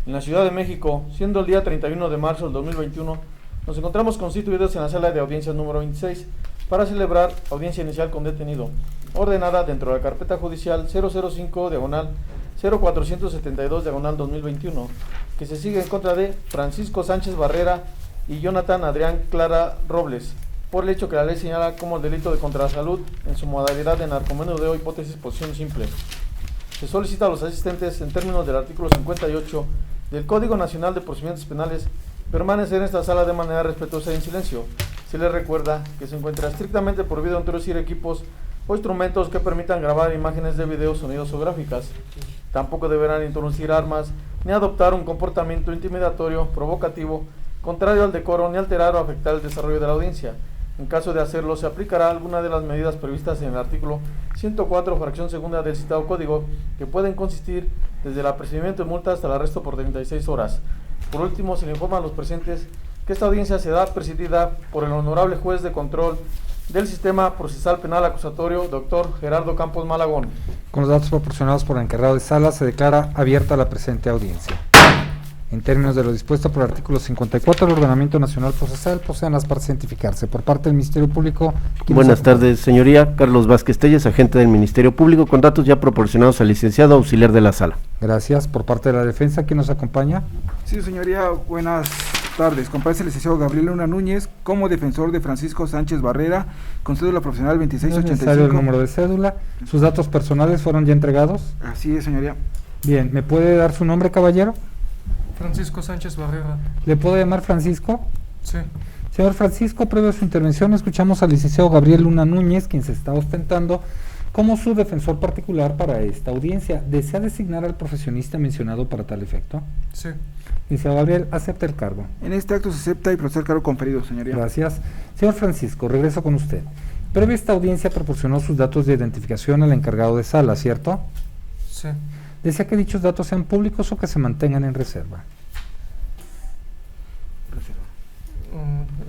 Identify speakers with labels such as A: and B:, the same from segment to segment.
A: en la Ciudad de México, siendo el día 31 de marzo del 2021, nos encontramos constituidos en la sala de audiencias número 26 para celebrar audiencia inicial con detenido, ordenada dentro de la carpeta judicial 005-0472-2021, que se sigue en contra de Francisco Sánchez Barrera y Jonathan Adrián Clara Robles, por el hecho que la ley señala como el delito de contra la salud en su modalidad de narcomenudeo hipótesis posición simple. Se solicita a los asistentes, en términos del artículo 58 del Código Nacional de Procedimientos Penales, permanecer en esta sala de manera respetuosa y en silencio. Se les recuerda que se encuentra estrictamente prohibido introducir equipos o instrumentos que permitan grabar imágenes de video, sonidos o gráficas. Tampoco deberán introducir armas ni adoptar un comportamiento intimidatorio, provocativo, contrario al decoro, ni alterar o afectar el desarrollo de la audiencia. En caso de hacerlo, se aplicará alguna de las medidas previstas en el artículo 104, fracción segunda del citado código, que pueden consistir desde el apercibimiento de multa hasta el arresto por 36 horas. Por último, se le informa a los presentes que esta audiencia será presidida por el honorable juez de control del Sistema Procesal Penal Acusatorio, doctor Gerardo Campos Malagón.
B: Con los datos proporcionados por el encargado de sala, se declara abierta la presente audiencia. En términos de lo dispuesto por el artículo 54 del Ordenamiento Nacional Procesal, procedan las partes a identificarse. Por parte del Ministerio Público...
C: Buenas tardes, señoría. Carlos Vázquez Telles, agente del Ministerio Público, con datos ya proporcionados al licenciado auxiliar de la sala.
B: Gracias. Por parte de la defensa, ¿quién nos acompaña?
D: Sí, señoría, buenas tardes. Comparece el licenciado Gabriel Luna Núñez como defensor de Francisco Sánchez Barrera, con cédula profesional 2685.
B: No es necesario el número de cédula. ¿Sus datos personales fueron ya entregados?
D: Así es, señoría.
B: Bien, ¿me puede dar su nombre, caballero?
E: Francisco Sánchez Barrera.
B: ¿Le puedo llamar Francisco?
E: Sí.
B: Señor Francisco, previo a su intervención, escuchamos al licenciado Gabriel Luna Núñez, quien se está ostentando como su defensor particular para esta audiencia. ¿Desea designar al profesionista mencionado para tal efecto?
E: Sí.
B: Licenciado Gabriel, acepta el cargo.
D: En este acto se acepta y procede el cargo conferido, señoría.
B: Gracias. Señor Francisco, regreso con usted. Previo a esta audiencia proporcionó sus datos de identificación al encargado de sala, ¿cierto?
E: Sí.
B: ¿Desea que dichos datos sean públicos o que se mantengan en reserva?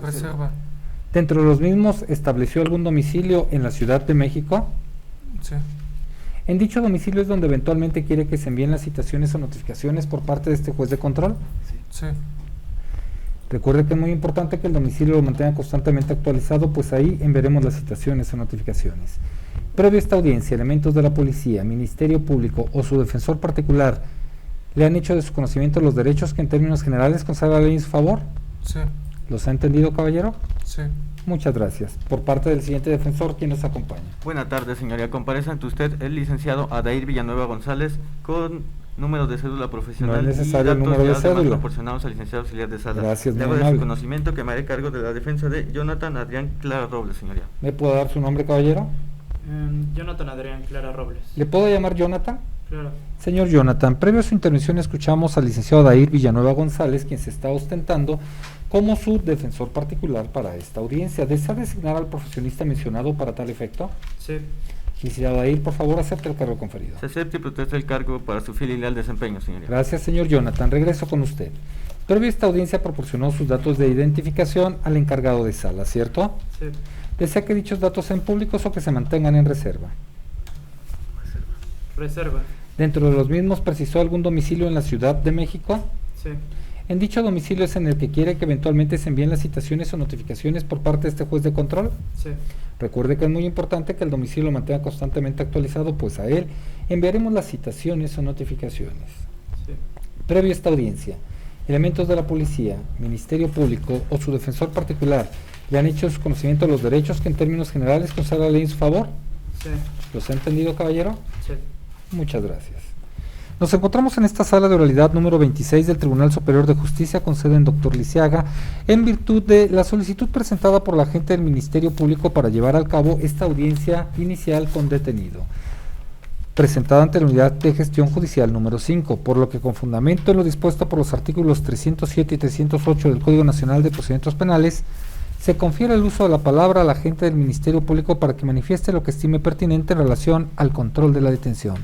E: Reserva.
B: ¿Dentro de los mismos estableció algún domicilio en la Ciudad de México?
E: Sí.
B: ¿En dicho domicilio es donde eventualmente quiere que se envíen las citaciones o notificaciones por parte de este juez de control?
E: Sí.
B: Recuerde que es muy importante que el domicilio lo mantenga constantemente actualizado, pues ahí enviaremos las citaciones o notificaciones. Previo a esta audiencia, elementos de la policía, Ministerio Público o su defensor particular le han hecho de su conocimiento los derechos que en términos generales consagra la ley en su favor.
E: Sí.
B: ¿Los ha entendido, caballero?
E: Sí.
B: Muchas gracias. Por parte del siguiente defensor, ¿quién nos acompaña?
F: Buenas tardes, señoría. Comparece ante usted el licenciado Adair Villanueva González con número de cédula profesional.
B: No es necesario
F: y
B: el número de
F: datos ya
B: cédula.
F: proporcionados al licenciado auxiliar de sala.
B: Gracias,
F: Le
B: muy
F: hago de su
B: amable.
F: conocimiento que me haré cargo de la defensa de Jonathan Adrián Clara Robles, señoría.
B: ¿Me puede dar su nombre, caballero?
G: Jonathan Adrián Clara Robles.
B: ¿Le puedo llamar Jonathan?
G: Claro.
B: Señor Jonathan, previo a su intervención escuchamos al licenciado Adair Villanueva González, quien se está ostentando como su defensor particular para esta audiencia. ¿Desea designar al profesionista mencionado para tal efecto?
G: Sí.
B: Licenciado Adair, por favor, acepte el cargo conferido.
F: Se acepta y protesta el cargo para su fiel y leal desempeño, señoría.
B: Gracias, señor Jonathan. Regreso con usted. Previo a esta audiencia proporcionó sus datos de identificación al encargado de sala, ¿cierto?
G: Sí.
B: ¿Desea que dichos datos sean públicos o que se mantengan en reserva?
G: Reserva.
B: ¿Dentro de los mismos precisó algún domicilio en la Ciudad de México?
G: Sí.
B: ¿En dicho domicilio es en el que quiere que eventualmente se envíen las citaciones o notificaciones por parte de este juez de control?
G: Sí.
B: Recuerde que es muy importante que el domicilio lo mantenga constantemente actualizado, pues a él enviaremos las citaciones o notificaciones.
G: Sí.
B: Previo a esta audiencia, elementos de la policía, Ministerio Público o su defensor particular le han hecho su conocimiento de los derechos que en términos generales consagra la ley en su favor.
G: Sí.
B: ¿Los ha entendido, caballero?
G: Sí.
B: Muchas gracias. Nos encontramos en esta sala de oralidad número 26 del Tribunal Superior de Justicia con sede en Doctor Lisiaga, en virtud de la solicitud presentada por la agente del Ministerio Público para llevar a cabo esta audiencia inicial con detenido, presentada ante la Unidad de Gestión Judicial número 5, por lo que con fundamento en lo dispuesto por los artículos 307 y 308 del Código Nacional de Procedimientos Penales, se confiere el uso de la palabra al agente del Ministerio Público para que manifieste lo que estime pertinente en relación al control de la detención.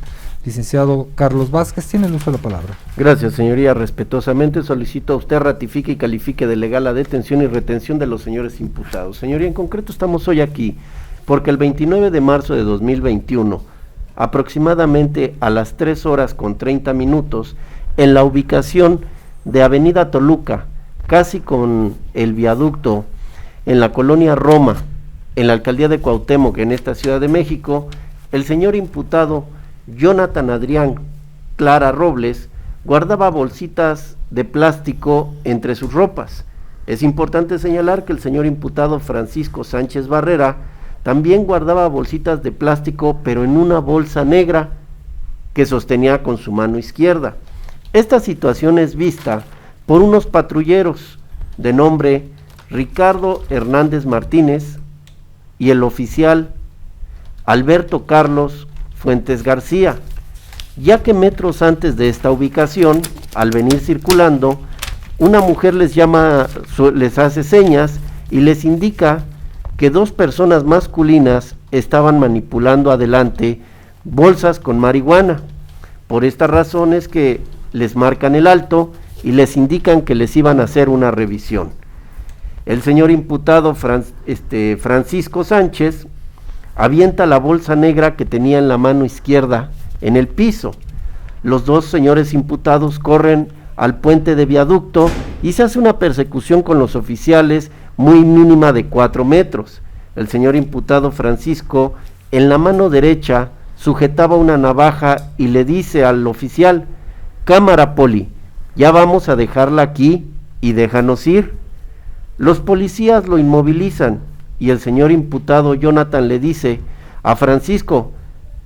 B: Licenciado Carlos Vázquez, tiene el uso de la palabra.
C: Gracias, señoría. Respetuosamente solicito a usted ratifique y califique de legal la detención y retención de los señores imputados. Señoría, en concreto estamos hoy aquí porque el 29 de marzo de 2021, aproximadamente a las 3 horas con 30 minutos, en la ubicación de Avenida Toluca, casi con el viaducto, en la colonia Roma, en la alcaldía de Cuauhtémoc, en esta Ciudad de México, el señor imputado Jonathan Adrián Clara Robles guardaba bolsitas de plástico entre sus ropas. Es importante señalar que el señor imputado Francisco Sánchez Barrera también guardaba bolsitas de plástico, pero en una bolsa negra que sostenía con su mano izquierda. Esta situación es vista por unos patrulleros de nombre Ricardo Hernández Martínez y el oficial Alberto Carlos Fuentes García, ya que metros antes de esta ubicación, al venir circulando, una mujer les hace señas y les indica que dos personas masculinas estaban manipulando adelante bolsas con marihuana. Por esta razón es que les marcan el alto y les indican que les iban a hacer una revisión. El señor imputado Francisco Sánchez avienta la bolsa negra que tenía en la mano izquierda en el piso. Los dos señores imputados corren al puente de viaducto y se hace una persecución con los oficiales muy mínima de 4 metros. El señor imputado Francisco, en la mano derecha, sujetaba una navaja y le dice al oficial: cámara poli, ya vamos a dejarla aquí y déjanos ir. Los policías lo inmovilizan y el señor imputado Jonathan le dice a Francisco: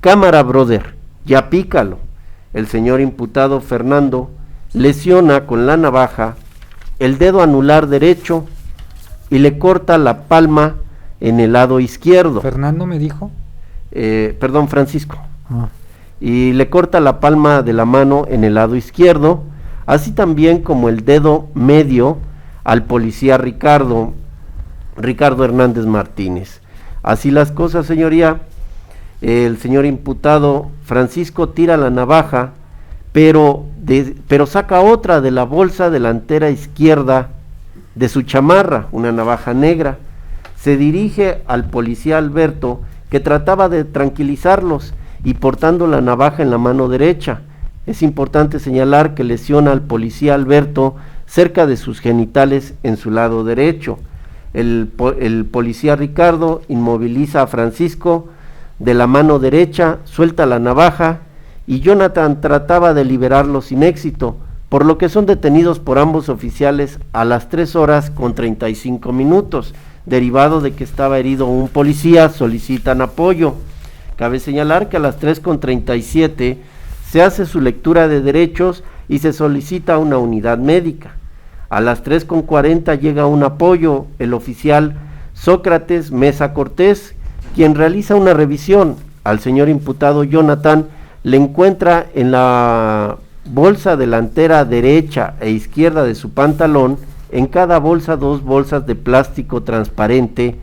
C: cámara brother, ya pícalo. El señor imputado Fernando lesiona con la navaja el dedo anular derecho y le corta la palma en el lado izquierdo.
B: ¿Fernando me dijo?
C: Perdón, Francisco. Y le corta la palma de la mano en el lado izquierdo, así también como el dedo medio al policía Ricardo Hernández Martínez. Así las cosas, señoría, el señor imputado Francisco tira la navaja, pero saca otra de la bolsa delantera izquierda de su chamarra, una navaja negra. Se dirige al policía Alberto, que trataba de tranquilizarlos y portando la navaja en la mano derecha. Es importante señalar que lesiona al policía Alberto cerca de sus genitales en su lado derecho. El policía Ricardo inmoviliza a Francisco de la mano derecha, suelta la navaja y Jonathan trataba de liberarlo sin éxito, por lo que son detenidos por ambos oficiales a las 3:35, derivado de que estaba herido un policía. Solicitan apoyo. Cabe señalar que a las 3:37 se hace su lectura de derechos y se solicita una unidad médica. A las 3:40 llega un apoyo, el oficial Sócrates Mesa Cortés, quien realiza una revisión. Al señor imputado Jonathan le encuentra en la bolsa delantera derecha e izquierda de su pantalón, en cada bolsa 2 bolsas de plástico transparente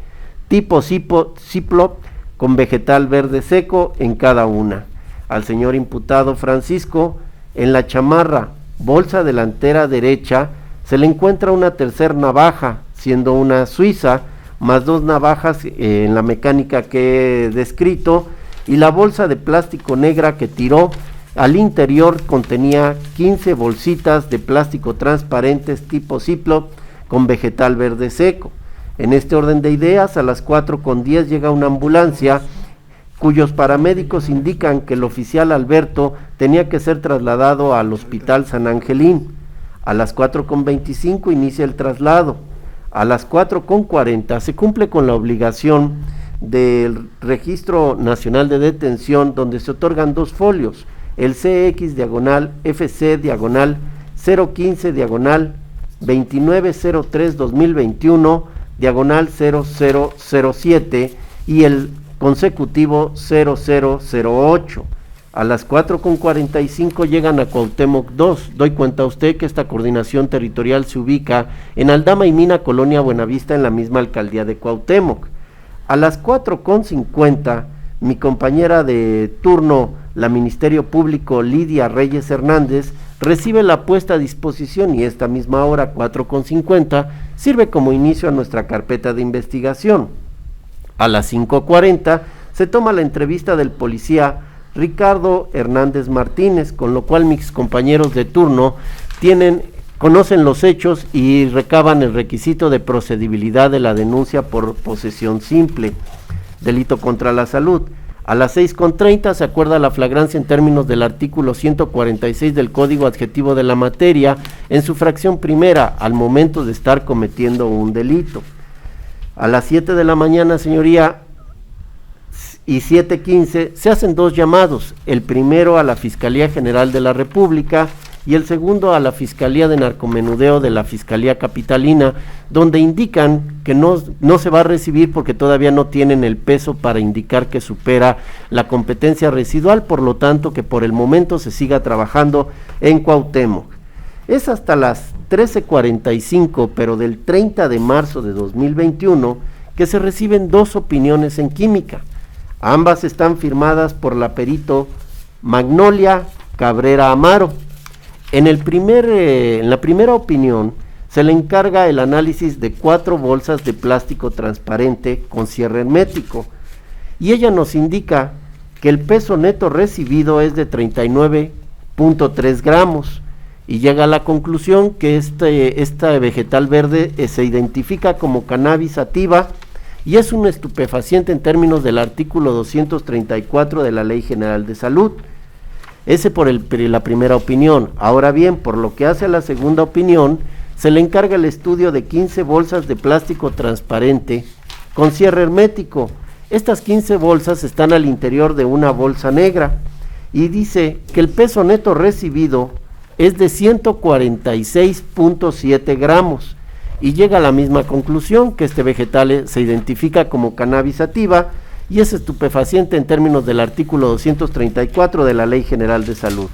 C: tipo Ziploc con vegetal verde seco en cada una. Al señor imputado Francisco, en la chamarra bolsa delantera derecha, se le encuentra una tercera navaja, siendo una suiza, más 2 navajas en la mecánica que he descrito, y la bolsa de plástico negra que tiró al interior contenía 15 bolsitas de plástico transparentes tipo Ziploc con vegetal verde seco. En este orden de ideas, a las 4:10 llega una ambulancia cuyos paramédicos indican que el oficial Alberto tenía que ser trasladado al Hospital San Angelín. A las 4:25 inicia el traslado. A las 4:40 se cumple con la obligación del Registro Nacional de Detención, donde se otorgan 2 folios, el CX-FC-015-2903-2021-0007 y el consecutivo 0008. A las 4:45 llegan a Cuauhtémoc 2. Doy cuenta a usted que esta coordinación territorial se ubica en Aldama y Mina, Colonia Buenavista, en la misma alcaldía de Cuauhtémoc. A las 4:50, mi compañera de turno, la Ministerio Público Lidia Reyes Hernández, recibe la puesta a disposición y esta misma hora, 4:50, sirve como inicio a nuestra carpeta de investigación. A las 5:40 se toma la entrevista del policía Ricardo Hernández Martínez, con lo cual mis compañeros de turno conocen los hechos y recaban el requisito de procedibilidad de la denuncia por posesión simple, delito contra la salud. A las 6:30 se acuerda la flagrancia en términos del artículo 146 del Código Adjetivo de la Materia, en su fracción primera, al momento de estar cometiendo un delito. A las 7 de la mañana, señoría, y 7:15, se hacen dos llamados, el primero a la Fiscalía General de la República y el segundo a la Fiscalía de Narcomenudeo de la Fiscalía Capitalina, donde indican que no se va a recibir porque todavía no tienen el peso para indicar que supera la competencia residual, por lo tanto que por el momento se siga trabajando en Cuauhtémoc. Es hasta las 13:45, pero del 30 de marzo de 2021, que se reciben dos opiniones en química. Ambas están firmadas por la perito Magnolia Cabrera Amaro. En la primera opinión se le encarga el análisis de 4 bolsas de plástico transparente con cierre hermético y ella nos indica que el peso neto recibido es de 39.3 gramos y llega a la conclusión que esta vegetal verde se identifica como cannabis sativa y es un estupefaciente en términos del artículo 234 de la Ley General de Salud. Ese por la primera opinión. Ahora bien, por lo que hace a la segunda opinión, se le encarga el estudio de 15 bolsas de plástico transparente con cierre hermético. Estas 15 bolsas están al interior de una bolsa negra y dice que el peso neto recibido es de 146.7 gramos y llega a la misma conclusión, que este vegetal se identifica como cannabis sativa y es estupefaciente en términos del artículo 234 de la Ley General de Salud.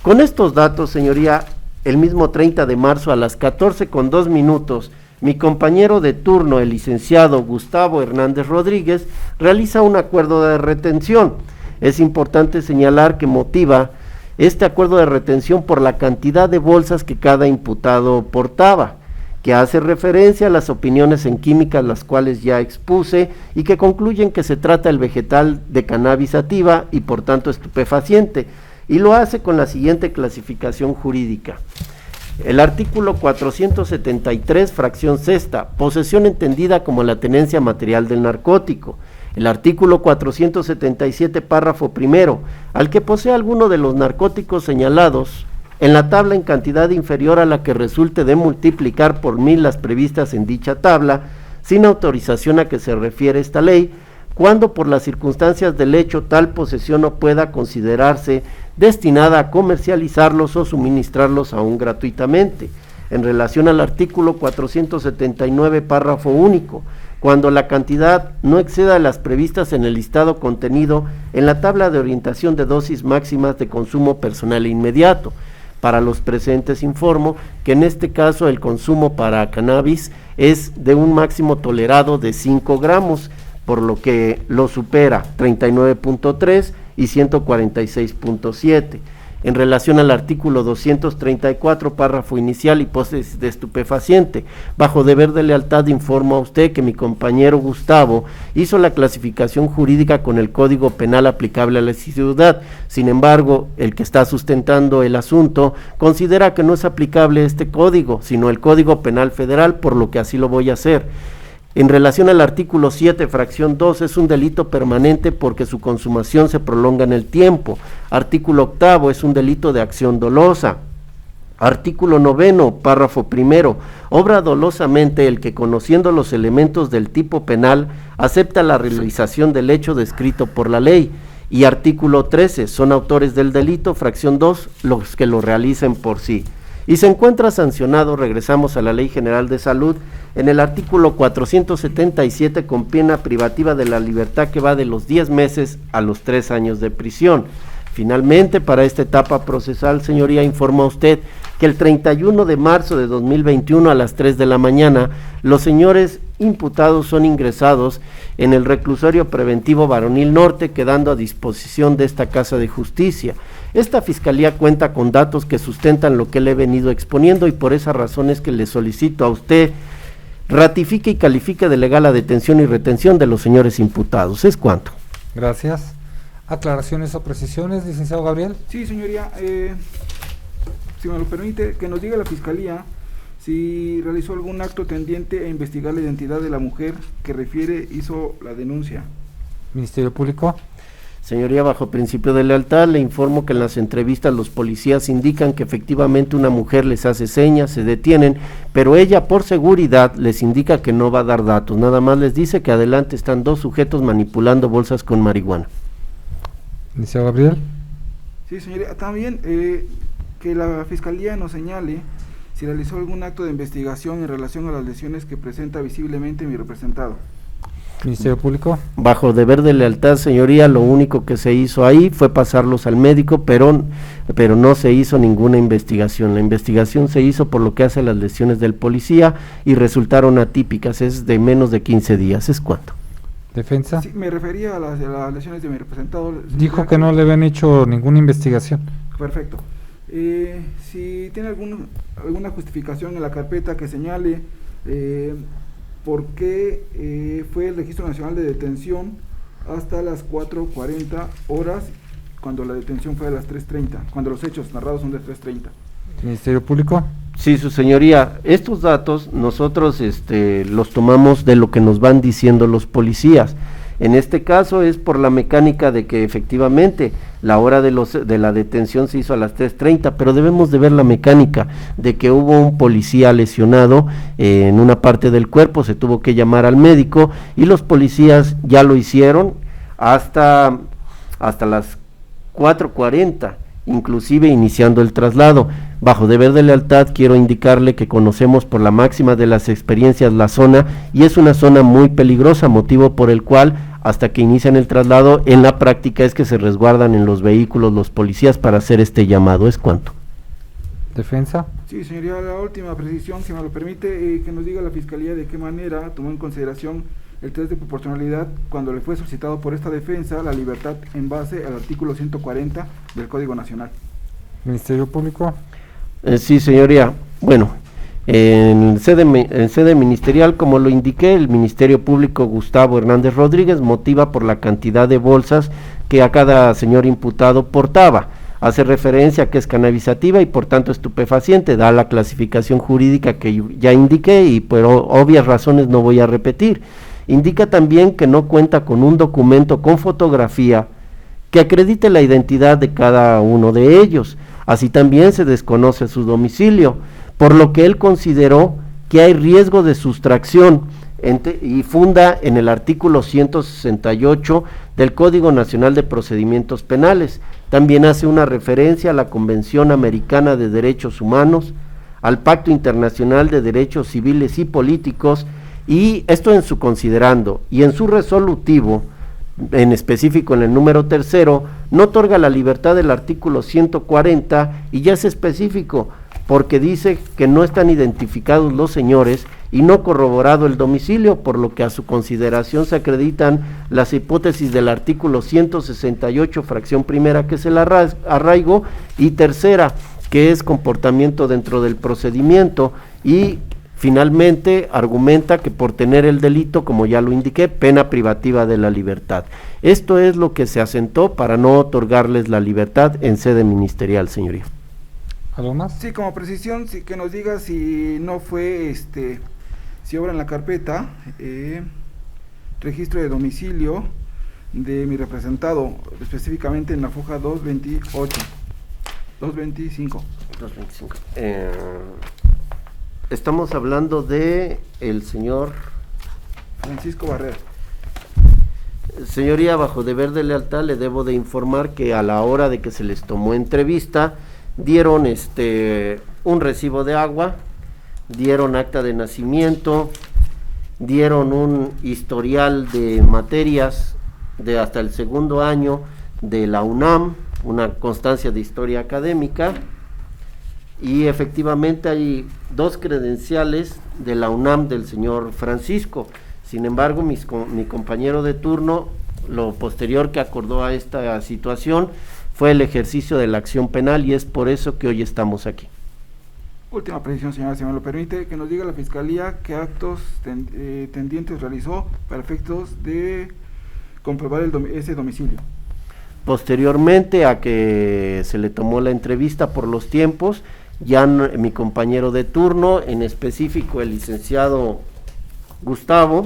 C: Con estos datos, señoría, el mismo 30 de marzo a las 14:02, mi compañero de turno, el licenciado Gustavo Hernández Rodríguez, realiza un acuerdo de retención. Es importante señalar que motiva este acuerdo de retención por la cantidad de bolsas que cada imputado portaba, que hace referencia a las opiniones en química, las cuales ya expuse, y que concluyen que se trata del vegetal de cannabis sativa y por tanto estupefaciente, y lo hace con la siguiente clasificación jurídica. El artículo 473, fracción sexta, posesión entendida como la tenencia material del narcótico. El artículo 477, párrafo primero, al que posee alguno de los narcóticos señalados en la tabla en cantidad inferior a la que resulte de multiplicar por 1000 las previstas en dicha tabla, sin autorización a que se refiere esta ley, cuando por las circunstancias del hecho tal posesión no pueda considerarse destinada a comercializarlos o suministrarlos aún gratuitamente. En relación al artículo 479, párrafo único, cuando la cantidad no exceda las previstas en el listado contenido en la tabla de orientación de dosis máximas de consumo personal inmediato. Para los presentes informo que en este caso el consumo para cannabis es de un máximo tolerado de 5 gramos, por lo que lo supera 39.3 y 146.7. En relación al artículo 234, párrafo inicial, hipótesis de estupefaciente, bajo deber de lealtad informo a usted que mi compañero Gustavo hizo la clasificación jurídica con el Código Penal aplicable a la ciudad. Sin embargo, el que está sustentando el asunto considera que no es aplicable este código, sino el Código Penal Federal, por lo que así lo voy a hacer. En relación al artículo 7, fracción 2, es un delito permanente porque su consumación se prolonga en el tiempo. Artículo 8, es un delito de acción dolosa. Artículo 9, párrafo primero, obra dolosamente el que, conociendo los elementos del tipo penal, acepta la realización del hecho descrito por la ley. Y artículo 13, son autores del delito, fracción 2, los que lo realicen por sí. Y se encuentra sancionado, regresamos a la Ley General de Salud, en el artículo 477 con pena privativa de la libertad que va de los 10 meses a los 3 años de prisión. Finalmente, para esta etapa procesal, señoría, informa usted que el 31 de marzo de 2021 a las 3 de la mañana, los señores imputados son ingresados en el reclusorio preventivo Varonil Norte, quedando a disposición de esta Casa de Justicia. Esta fiscalía cuenta con datos que sustentan lo que le he venido exponiendo y por esa razón es que le solicito a usted ratifique y califique de legal la detención y retención de los señores imputados. ¿Es cuánto?
B: Gracias. Aclaraciones o precisiones, licenciado Gabriel.
D: Sí, señoría, si me lo permite, que nos diga la Fiscalía si realizó algún acto tendiente a investigar la identidad de la mujer que hizo la denuncia.
B: Ministerio Público.
C: Señoría, bajo principio de lealtad, le informo que en las entrevistas los policías indican que efectivamente una mujer les hace señas, se detienen, pero ella por seguridad les indica que no va a dar datos, nada más les dice que adelante están 2 sujetos manipulando bolsas con marihuana.
B: Licenciado Gabriel.
D: Sí, señoría, también que la Fiscalía nos señale si realizó algún acto de investigación en relación a las lesiones que presenta visiblemente mi representado.
B: Ministerio Público.
C: Bajo deber de lealtad, señoría, lo único que se hizo ahí fue pasarlos al médico, pero no se hizo ninguna investigación. La investigación se hizo por lo que hace las lesiones del policía y resultaron atípicas, es de menos de 15 días. ¿Es cuánto?
B: Defensa.
D: Sí, me refería a las lesiones de mi representado.
B: Dijo que no le habían hecho ninguna investigación.
D: Perfecto. Si tiene alguna justificación en la carpeta que señale por qué fue el Registro Nacional de Detención hasta las 4:40 horas, cuando la detención fue a las 3:30, cuando los hechos narrados son de 3:30.
B: Ministerio Público.
C: Sí, su señoría, estos datos nosotros los tomamos de lo que nos van diciendo los policías. En este caso es por la mecánica de que efectivamente la hora de la detención se hizo a las 3:30, pero debemos de ver la mecánica de que hubo un policía lesionado en una parte del cuerpo, se tuvo que llamar al médico y los policías ya lo hicieron hasta las 4:40, inclusive iniciando el traslado. Bajo deber de lealtad quiero indicarle que conocemos por la máxima de las experiencias la zona y es una zona muy peligrosa, motivo por el cual hasta que inician el traslado en la práctica es que se resguardan en los vehículos los policías para hacer este llamado. ¿Es cuánto?
B: Defensa.
D: Sí, señoría, la última precisión, si me lo permite, que nos diga la Fiscalía de qué manera tomó en consideración el test de proporcionalidad cuando le fue solicitado por esta defensa la libertad en base al artículo 140 del Código Nacional.
B: Ministerio Público.
C: Sí, señoría. Bueno, en sede ministerial, como lo indiqué, el Ministerio Público Gustavo Hernández Rodríguez motiva por la cantidad de bolsas que a cada señor imputado portaba. Hace referencia a que es cannabisativa y por tanto estupefaciente, da la clasificación jurídica que ya indiqué y por obvias razones no voy a repetir. Indica también que no cuenta con un documento con fotografía que acredite la identidad de cada uno de ellos. Así también se desconoce su domicilio, por lo que él consideró que hay riesgo de sustracción y funda en el artículo 168 del Código Nacional de Procedimientos Penales. También hace una referencia a la Convención Americana de Derechos Humanos, al Pacto Internacional de Derechos Civiles y Políticos, y esto en su considerando, y en su resolutivo, en específico en el número 3, no otorga la libertad del artículo 140 y ya es específico, porque dice que no están identificados los señores y no corroborado el domicilio, por lo que a su consideración se acreditan las hipótesis del artículo 168, fracción primera, que es el arraigo, y tercera, que es comportamiento dentro del procedimiento, y finalmente argumenta que por tener el delito, como ya lo indiqué, pena privativa de la libertad. Esto es lo que se asentó para no otorgarles la libertad en sede ministerial, señoría.
B: ¿Algo más?
D: Sí, como precisión, sí, que nos diga si no fue, si obra en la carpeta, registro de domicilio de mi representado, específicamente en la foja 225.
C: 225. Estamos hablando de el señor
D: Francisco Barrera.
C: Señoría, bajo deber de lealtad le debo de informar que a la hora de que se les tomó entrevista, dieron un recibo de agua, dieron acta de nacimiento, dieron un historial de materias de hasta el segundo año de la UNAM, una constancia de historia académica, y efectivamente hay 2 credenciales de la UNAM del señor Francisco. Sin embargo, mi compañero de turno, lo posterior que acordó a esta situación fue el ejercicio de la acción penal y es por eso que hoy estamos aquí.
D: Última precisión, señora, si me lo permite, que nos diga la Fiscalía qué actos tendientes realizó para efectos de comprobar ese domicilio.
C: Posteriormente a que se le tomó la entrevista por los tiempos, ya mi compañero de turno, en específico el licenciado Gustavo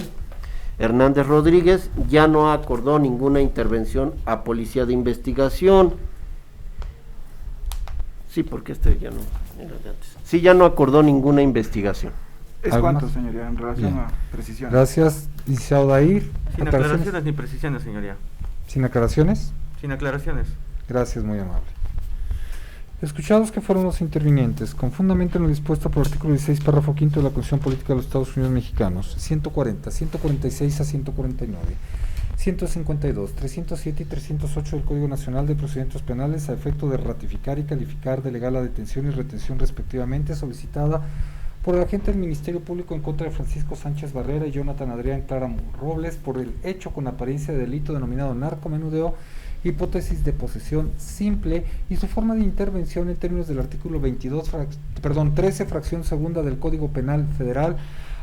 C: Hernández Rodríguez, ya no acordó ninguna intervención a Policía de Investigación. Sí, porque este ya no era de antes. Sí, ya no acordó ninguna investigación.
D: ¿Es
B: ¿Algo
D: cuánto,
B: más?
D: señoría, en relación
B: Bien.
D: a precisiones?
B: Gracias, licenciado Dair.
F: Sin aclaraciones ni precisiones, señoría.
B: Sin aclaraciones.
F: Sin aclaraciones.
B: Gracias, muy amable. Escuchados que fueron los intervinientes, con fundamento en lo dispuesto por el artículo 16, párrafo quinto de la Constitución Política de los Estados Unidos Mexicanos, 140, 146 a 149, 152, 307 y 308 del Código Nacional de Procedimientos Penales, a efecto de ratificar y calificar de legal la detención y retención respectivamente solicitada por el agente del Ministerio Público en contra de Francisco Sánchez Barrera y Jonathan Adrián Clara Robles por el hecho con apariencia de delito denominado narcomenudeo, hipótesis de posesión simple y su forma de intervención en términos del artículo 13, fracción segunda del Código Penal Federal,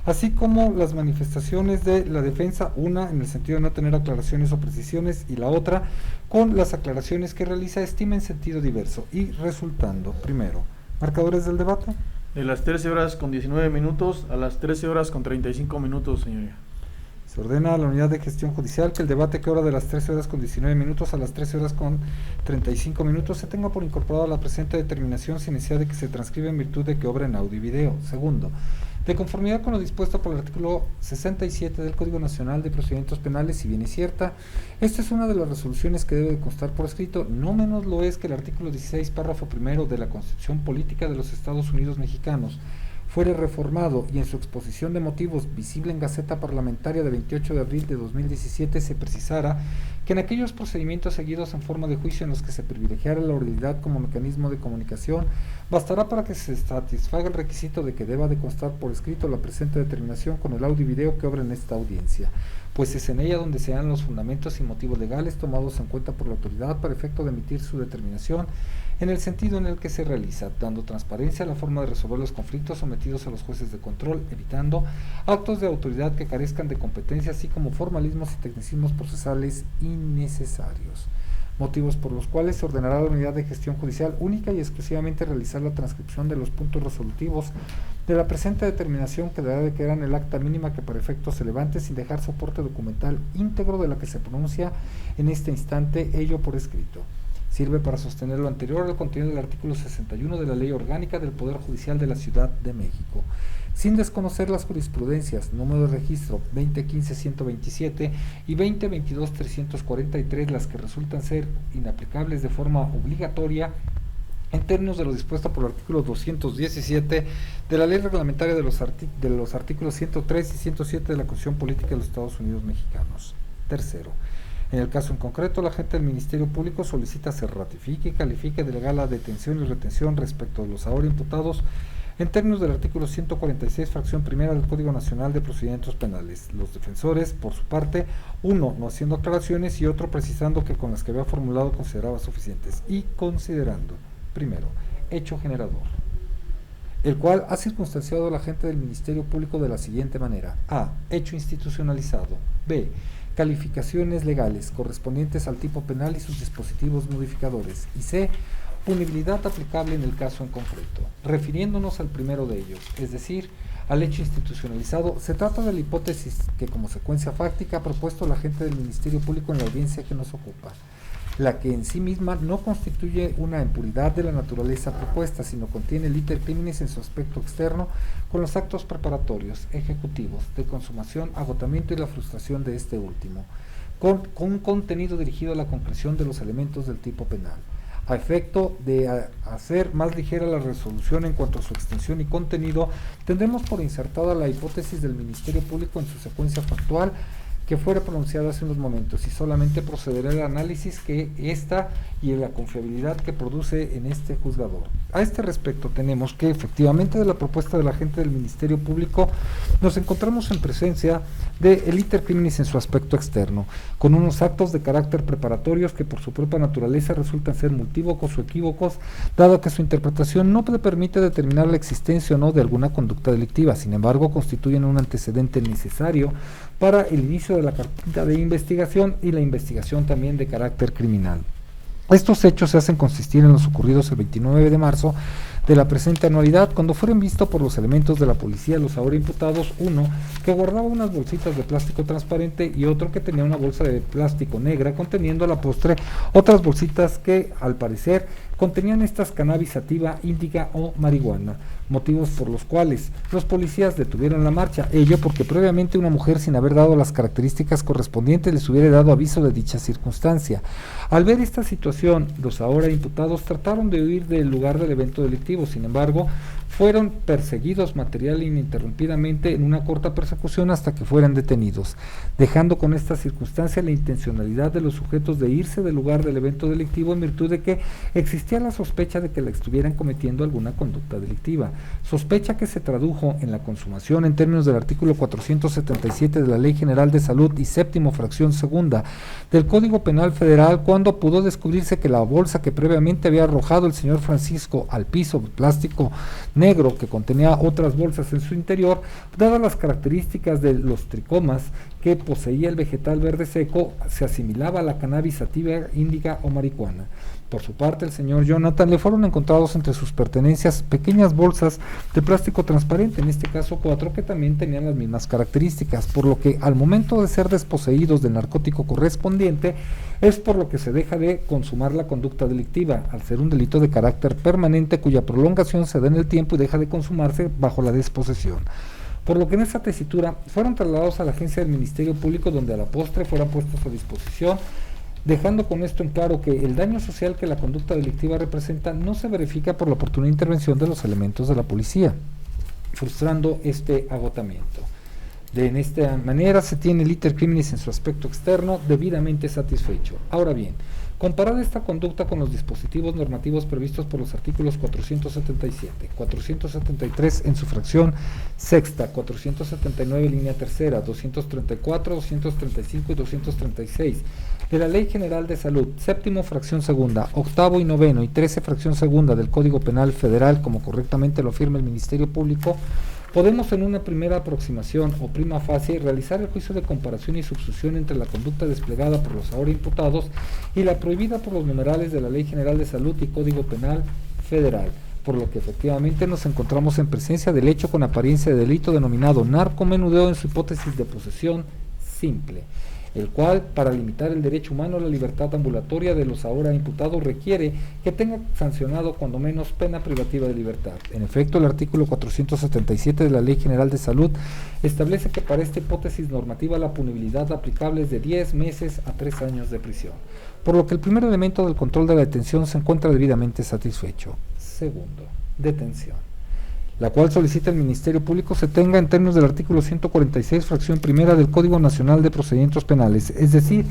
B: así como las manifestaciones de la defensa, una en el sentido de no tener aclaraciones o precisiones y la otra con las aclaraciones que realiza estima en sentido diverso y resultando, primero, marcadores del debate.
A: De las 13 horas con 19 minutos a las 13 horas con 35 minutos, señoría.
B: Se ordena a la unidad de gestión judicial que el debate que hora de las 13 horas con 19 minutos a las 13 horas con 35 minutos se tenga por incorporado a la presente determinación sin necesidad de que se transcriba en virtud de que obra en audio y video. Segundo, de conformidad con lo dispuesto por el artículo 67 del Código Nacional de Procedimientos Penales, si bien es cierta, esta es una de las resoluciones que debe de constar por escrito, no menos lo es que el artículo 16, párrafo primero de la Constitución Política de los Estados Unidos Mexicanos fuere reformado y en su exposición de motivos visible en Gaceta Parlamentaria de 28 de abril de 2017 se precisara que en aquellos procedimientos seguidos en forma de juicio en los que se privilegiara la oralidad como mecanismo de comunicación, bastará para que se satisfaga el requisito de que deba de constar por escrito la presente determinación con el audio y video que obra en esta audiencia, pues es en ella donde se dan los fundamentos y motivos legales tomados en cuenta por la autoridad para efecto de emitir su determinación en el sentido en el que se realiza, dando transparencia a la forma de resolver los conflictos sometidos a los jueces de control, evitando actos de autoridad que carezcan de competencia, así como formalismos y tecnicismos procesales innecesarios. Motivos por los cuales se ordenará a la unidad de gestión judicial única y exclusivamente realizar la transcripción de los puntos resolutivos de la presente determinación que deberá de quedar en el acta mínima que para efecto se levante sin dejar soporte documental íntegro de la que se pronuncia en este instante, ello por escrito. Sirve para sostener lo anterior al contenido del artículo 61 de la Ley Orgánica del Poder Judicial de la Ciudad de México, sin desconocer las jurisprudencias número de registro 2015-127 y 2022-343, las que resultan ser inaplicables de forma obligatoria en términos de lo dispuesto por el artículo 217 de la Ley Reglamentaria de los artículos 103 y 107 de la Constitución Política de los Estados Unidos Mexicanos. Tercero, en el caso en concreto, la agente del Ministerio Público solicita se ratifique y califique de legal la detención y retención respecto de los ahora imputados en términos del artículo 146, fracción primera del Código Nacional de Procedimientos Penales. Los defensores, por su parte, uno no haciendo aclaraciones y otro precisando que con las que había formulado consideraba suficientes y considerando, primero, hecho generador, el cual ha circunstanciado al agente del Ministerio Público de la siguiente manera: A. Hecho institucionalizado. B. Calificaciones legales correspondientes al tipo penal y sus dispositivos modificadores. Y C. Punibilidad aplicable en el caso en concreto. Refiriéndonos al primero de ellos, es decir, al hecho institucionalizado, se trata de la hipótesis que como secuencia fáctica ha propuesto el agente del Ministerio Público en la audiencia que nos ocupa, la que en sí misma no constituye una impuridad de la naturaleza propuesta, sino contiene el iter criminis en su aspecto externo, con los actos preparatorios, ejecutivos, de consumación, agotamiento y la frustración de este último, con un contenido dirigido a la concreción de los elementos del tipo penal, a efecto de hacer más ligera la resolución en cuanto a su extensión y contenido. Tendremos por insertada la hipótesis del Ministerio Público en su secuencia factual que fuera pronunciada hace unos momentos, y solamente procederá el análisis que esta y la confiabilidad que produce en este juzgador. A este respecto tenemos que efectivamente de la propuesta del agente del Ministerio Público nos encontramos en presencia de el iter criminis en su aspecto externo, con unos actos de carácter preparatorios que por su propia naturaleza resultan ser multívocos o equívocos, dado que su interpretación no le permite determinar la existencia o no de alguna conducta delictiva. Sin embargo, constituyen un antecedente necesario para el inicio de la carpeta de investigación y la investigación también de carácter criminal. Estos hechos se hacen consistir en los ocurridos el 29 de marzo de la presente anualidad, cuando fueron vistos por los elementos de la policía los ahora imputados, uno que guardaba unas bolsitas de plástico transparente y otro que tenía una bolsa de plástico negra conteniendo a la postre otras bolsitas que al parecer contenían estas cannabis sativa, índica o marihuana, motivos por los cuales los policías detuvieron la marcha, ello porque previamente una mujer, sin haber dado las características correspondientes, les hubiera dado aviso de dicha circunstancia. Al ver esta situación, los ahora imputados trataron de huir del lugar del evento delictivo, sin embargo, fueron perseguidos material ininterrumpidamente en una corta persecución hasta que fueran detenidos, dejando con esta circunstancia la intencionalidad de los sujetos de irse del lugar del evento delictivo en virtud de que existía la sospecha de que la estuvieran cometiendo alguna conducta delictiva, sospecha que se tradujo en la consumación en términos del artículo 477 de la Ley General de Salud y séptimo fracción segunda del Código Penal Federal, cuando pudo descubrirse que la bolsa que previamente había arrojado el señor Francisco al piso de plástico negro que contenía otras bolsas en su interior, dadas las características de los tricomas que poseía el vegetal verde seco, se asimilaba a la cannabis sativa, índica o marihuana. Por su parte, el señor Jonathan le fueron encontrados entre sus pertenencias pequeñas bolsas de plástico transparente, en este caso 4, que también tenían las mismas características, por lo que al momento de ser desposeídos del narcótico correspondiente, es por lo que se deja de consumar la conducta delictiva, al ser un delito de carácter permanente cuya prolongación se da en el tiempo y deja de consumarse bajo la desposesión. Por lo que en esta tesitura fueron trasladados a la agencia del Ministerio Público, donde a la postre fueran puestos a disposición, dejando con esto en claro que el daño social que la conducta delictiva representa no se verifica por la oportuna intervención de los elementos de la policía, frustrando este agotamiento. En esta manera se tiene el iter criminis en su aspecto externo debidamente satisfecho. Ahora bien, comparada esta conducta con los dispositivos normativos previstos por los artículos 477, 473 en su fracción sexta, 479 línea tercera, 234, 235 y 236 de la Ley General de Salud, séptimo fracción segunda, octavo y noveno y 13 fracción segunda del Código Penal Federal, como correctamente lo afirma el Ministerio Público, podemos en una primera aproximación o prima facie realizar el juicio de comparación y subsución entre la conducta desplegada por los ahora imputados y la prohibida por los numerales de la Ley General de Salud y Código Penal Federal, por lo que efectivamente nos encontramos en presencia del hecho con apariencia de delito denominado narcomenudeo en su hipótesis de posesión simple, el cual, para limitar el derecho humano a la libertad ambulatoria de los ahora imputados, requiere que tenga sancionado cuando menos pena privativa de libertad. En efecto, el artículo 477 de la Ley General de Salud establece que para esta hipótesis normativa la punibilidad aplicable es de 10 meses a 3 años de prisión, por lo que el primer elemento del control de la detención se encuentra debidamente satisfecho. Segundo, detención, la cual solicita el Ministerio Público se tenga en términos del artículo 146, fracción primera del Código Nacional de Procedimientos Penales, es decir,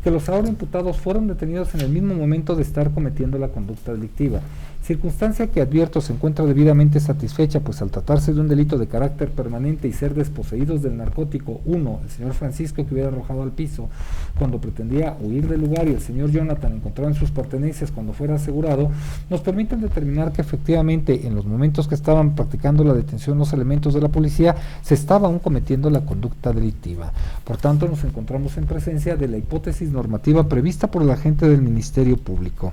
B: que los ahora imputados fueron detenidos en el mismo momento de estar cometiendo la conducta delictiva, circunstancia que advierto se encuentra debidamente satisfecha, pues al tratarse de un delito de carácter permanente y ser desposeídos del narcótico, uno, el señor Francisco que hubiera arrojado al piso cuando pretendía huir del lugar y el señor Jonathan encontrado en sus pertenencias cuando fuera asegurado, nos permiten determinar que efectivamente en los momentos que estaban practicando la detención los elementos de la policía se estaba aún cometiendo la conducta delictiva. Por tanto, nos encontramos en presencia de la hipótesis normativa prevista por el agente del Ministerio Público,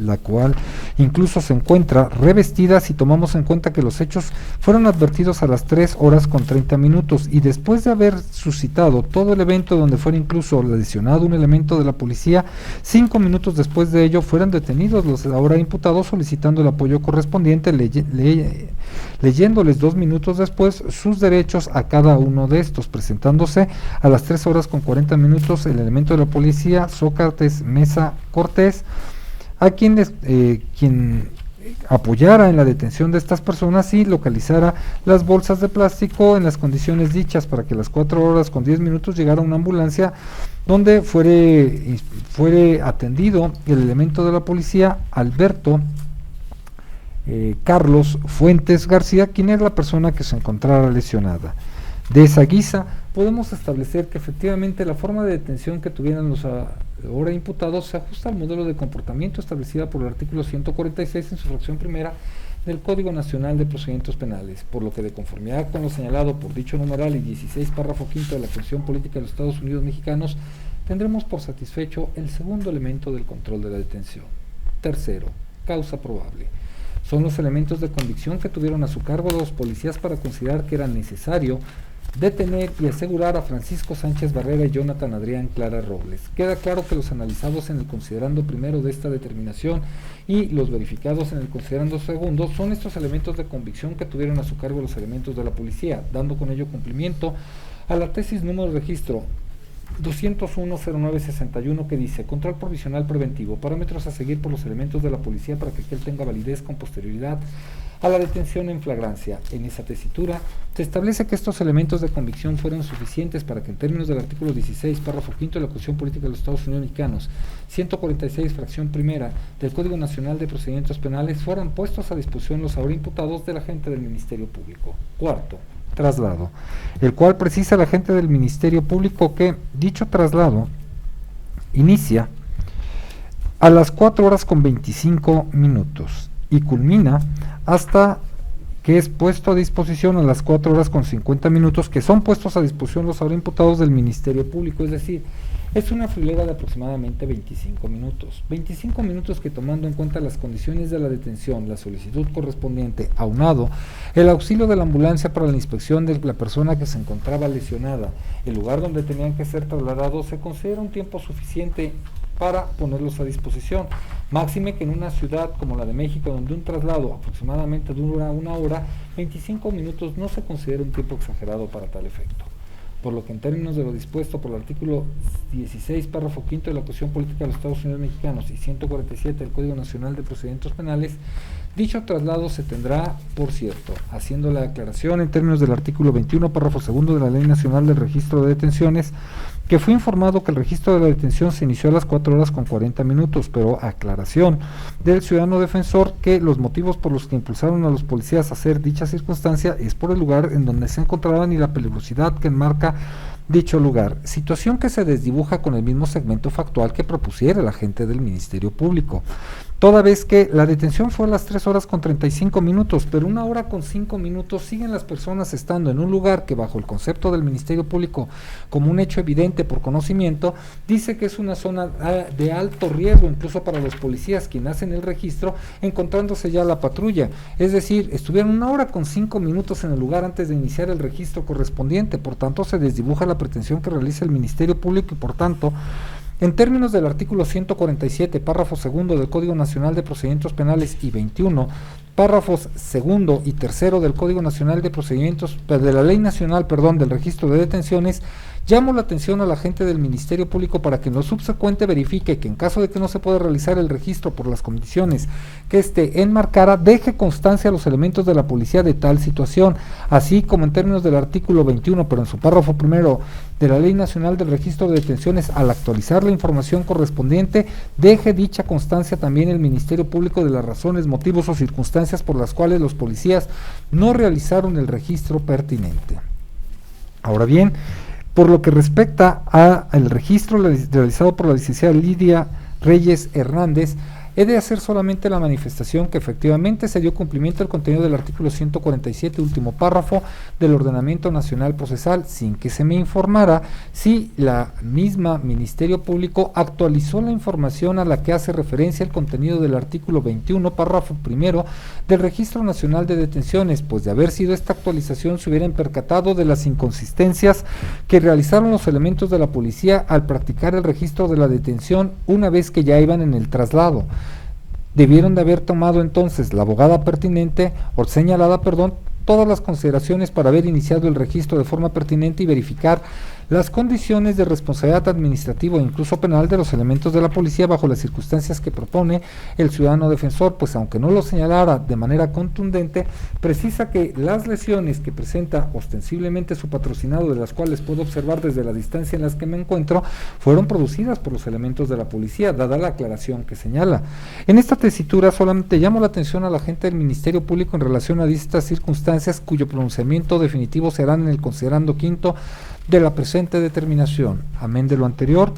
B: la cual incluso se encuentra revestida si tomamos en cuenta que los hechos fueron advertidos a las 3:30 y después de haber suscitado todo el evento donde fuera incluso lesionado un elemento de la policía, 5 minutos después de ello fueron detenidos los ahora imputados solicitando el apoyo correspondiente, leyéndoles 2 minutos después sus derechos a cada uno de estos, presentándose a las 3:40 el elemento de la policía, Sócrates Mesa Cortés, a quien apoyara en la detención de estas personas y localizara las bolsas de plástico en las condiciones dichas, para que a las 4:10 llegara una ambulancia donde fuere atendido el elemento de la policía, Alberto Carlos Fuentes García, quien es la persona que se encontrara lesionada. De esa guisa podemos establecer que efectivamente la forma de detención que tuvieran los ahora imputados se ajusta al modelo de comportamiento establecida por el artículo 146 en su fracción primera del Código Nacional de Procedimientos Penales, por lo que de conformidad con lo señalado por dicho numeral y 16 párrafo quinto de la Constitución Política de los Estados Unidos Mexicanos, tendremos por satisfecho el segundo elemento del control de la detención. Tercero, causa probable. Son los elementos de convicción que tuvieron a su cargo los policías para considerar que era necesario detener y asegurar a Francisco Sánchez Barrera y Jonathan Adrián Clara Robles. Queda claro que los analizados en el considerando primero de esta determinación y los verificados en el considerando segundo son estos elementos de convicción que tuvieron a su cargo los elementos de la policía, dando con ello cumplimiento a la tesis número de registro 201-0961 que dice: control provisional preventivo, parámetros a seguir por los elementos de la policía para que aquel tenga validez con posterioridad a la detención en flagrancia. En esa tesitura se establece que estos elementos de convicción fueron suficientes para que en términos del artículo 16, párrafo quinto de la Constitución Política de los Estados Unidos Mexicanos, 146, fracción primera del Código Nacional de Procedimientos Penales, fueran puestos a disposición los ahora imputados del agente del Ministerio Público. Cuarto, traslado, el cual precisa el agente del Ministerio Público que dicho traslado inicia a las 4:25 y culmina hasta que es puesto a disposición a las 4:50, que son puestos a disposición los ahora imputados del Ministerio Público, es decir, es una frilera de aproximadamente 25 minutos. 25 minutos que, tomando en cuenta las condiciones de la detención, la solicitud correspondiente, aunado el auxilio de la ambulancia para la inspección de la persona que se encontraba lesionada, el lugar donde tenían que ser trasladados, se considera un tiempo suficiente para ponerlos a disposición. Máxime que en una ciudad como la de México, donde un traslado aproximadamente dura una hora, 25 minutos no se considera un tiempo exagerado para tal efecto. Por lo que en términos de lo dispuesto por el artículo 16, párrafo quinto de la Constitución Política de los Estados Unidos Mexicanos y 147 del Código Nacional de Procedimientos Penales, dicho traslado se tendrá, por cierto, haciendo la aclaración en términos del artículo 21, párrafo segundo de la Ley Nacional del Registro de Detenciones, que fue informado que el registro de la detención se inició a las 4:40, pero aclaración del ciudadano defensor que los motivos por los que impulsaron a los policías a hacer dicha circunstancia es por el lugar en donde se encontraban y la peligrosidad que enmarca dicho lugar, situación que se desdibuja con el mismo segmento factual que propusiera el agente del Ministerio Público, toda vez que la detención fue a las 3:35, pero 1:05 siguen las personas estando en un lugar que, bajo el concepto del Ministerio Público como un hecho evidente por conocimiento, dice que es una zona de alto riesgo incluso para los policías quienes hacen el registro, encontrándose ya la patrulla, es decir, estuvieron 1:05 en el lugar antes de iniciar el registro correspondiente. Por tanto, se desdibuja la pretensión que realiza el Ministerio Público y, por tanto, en términos del artículo 147, párrafo segundo del Código Nacional de Procedimientos Penales y 21, párrafos segundo y tercero del Código Nacional de Procedimientos, de la Ley Nacional, del Registro de Detenciones, llamo la atención a la gente del Ministerio Público para que en lo subsecuente verifique que en caso de que no se pueda realizar el registro por las condiciones que éste enmarcara, deje constancia a los elementos de la policía de tal situación, así como en términos del artículo 21, pero en su párrafo primero de la Ley Nacional del Registro de Detenciones, al actualizar la información correspondiente, deje dicha constancia también el Ministerio Público de las razones, motivos o circunstancias por las cuales los policías no realizaron el registro pertinente. Ahora bien, por lo que respecta al registro realizado por la licenciada Lidia Reyes Hernández, he de hacer solamente la manifestación que efectivamente se dio cumplimiento al contenido del artículo 147, último párrafo del Ordenamiento Nacional Procesal, sin que se me informara si la misma Ministerio Público actualizó la información a la que hace referencia el contenido del artículo 21, párrafo primero del Registro Nacional de Detenciones, pues de haber sido esta actualización se hubieran percatado de las inconsistencias que realizaron los elementos de la policía al practicar el registro de la detención una vez que ya iban en el traslado. Debieron de haber tomado entonces la abogada pertinente, o señalada, todas las consideraciones para haber iniciado el registro de forma pertinente y verificar las condiciones de responsabilidad administrativa e incluso penal de los elementos de la policía bajo las circunstancias que propone el ciudadano defensor, pues aunque no lo señalara de manera contundente, precisa que las lesiones que presenta ostensiblemente su patrocinado, de las cuales puedo observar desde la distancia en las que me encuentro, fueron producidas por los elementos de la policía, dada la aclaración que señala. En esta tesitura solamente llamo la atención a la gente del Ministerio Público en relación a estas circunstancias, cuyo pronunciamiento definitivo se hará en el considerando quinto de la presente determinación. Amén de lo anterior,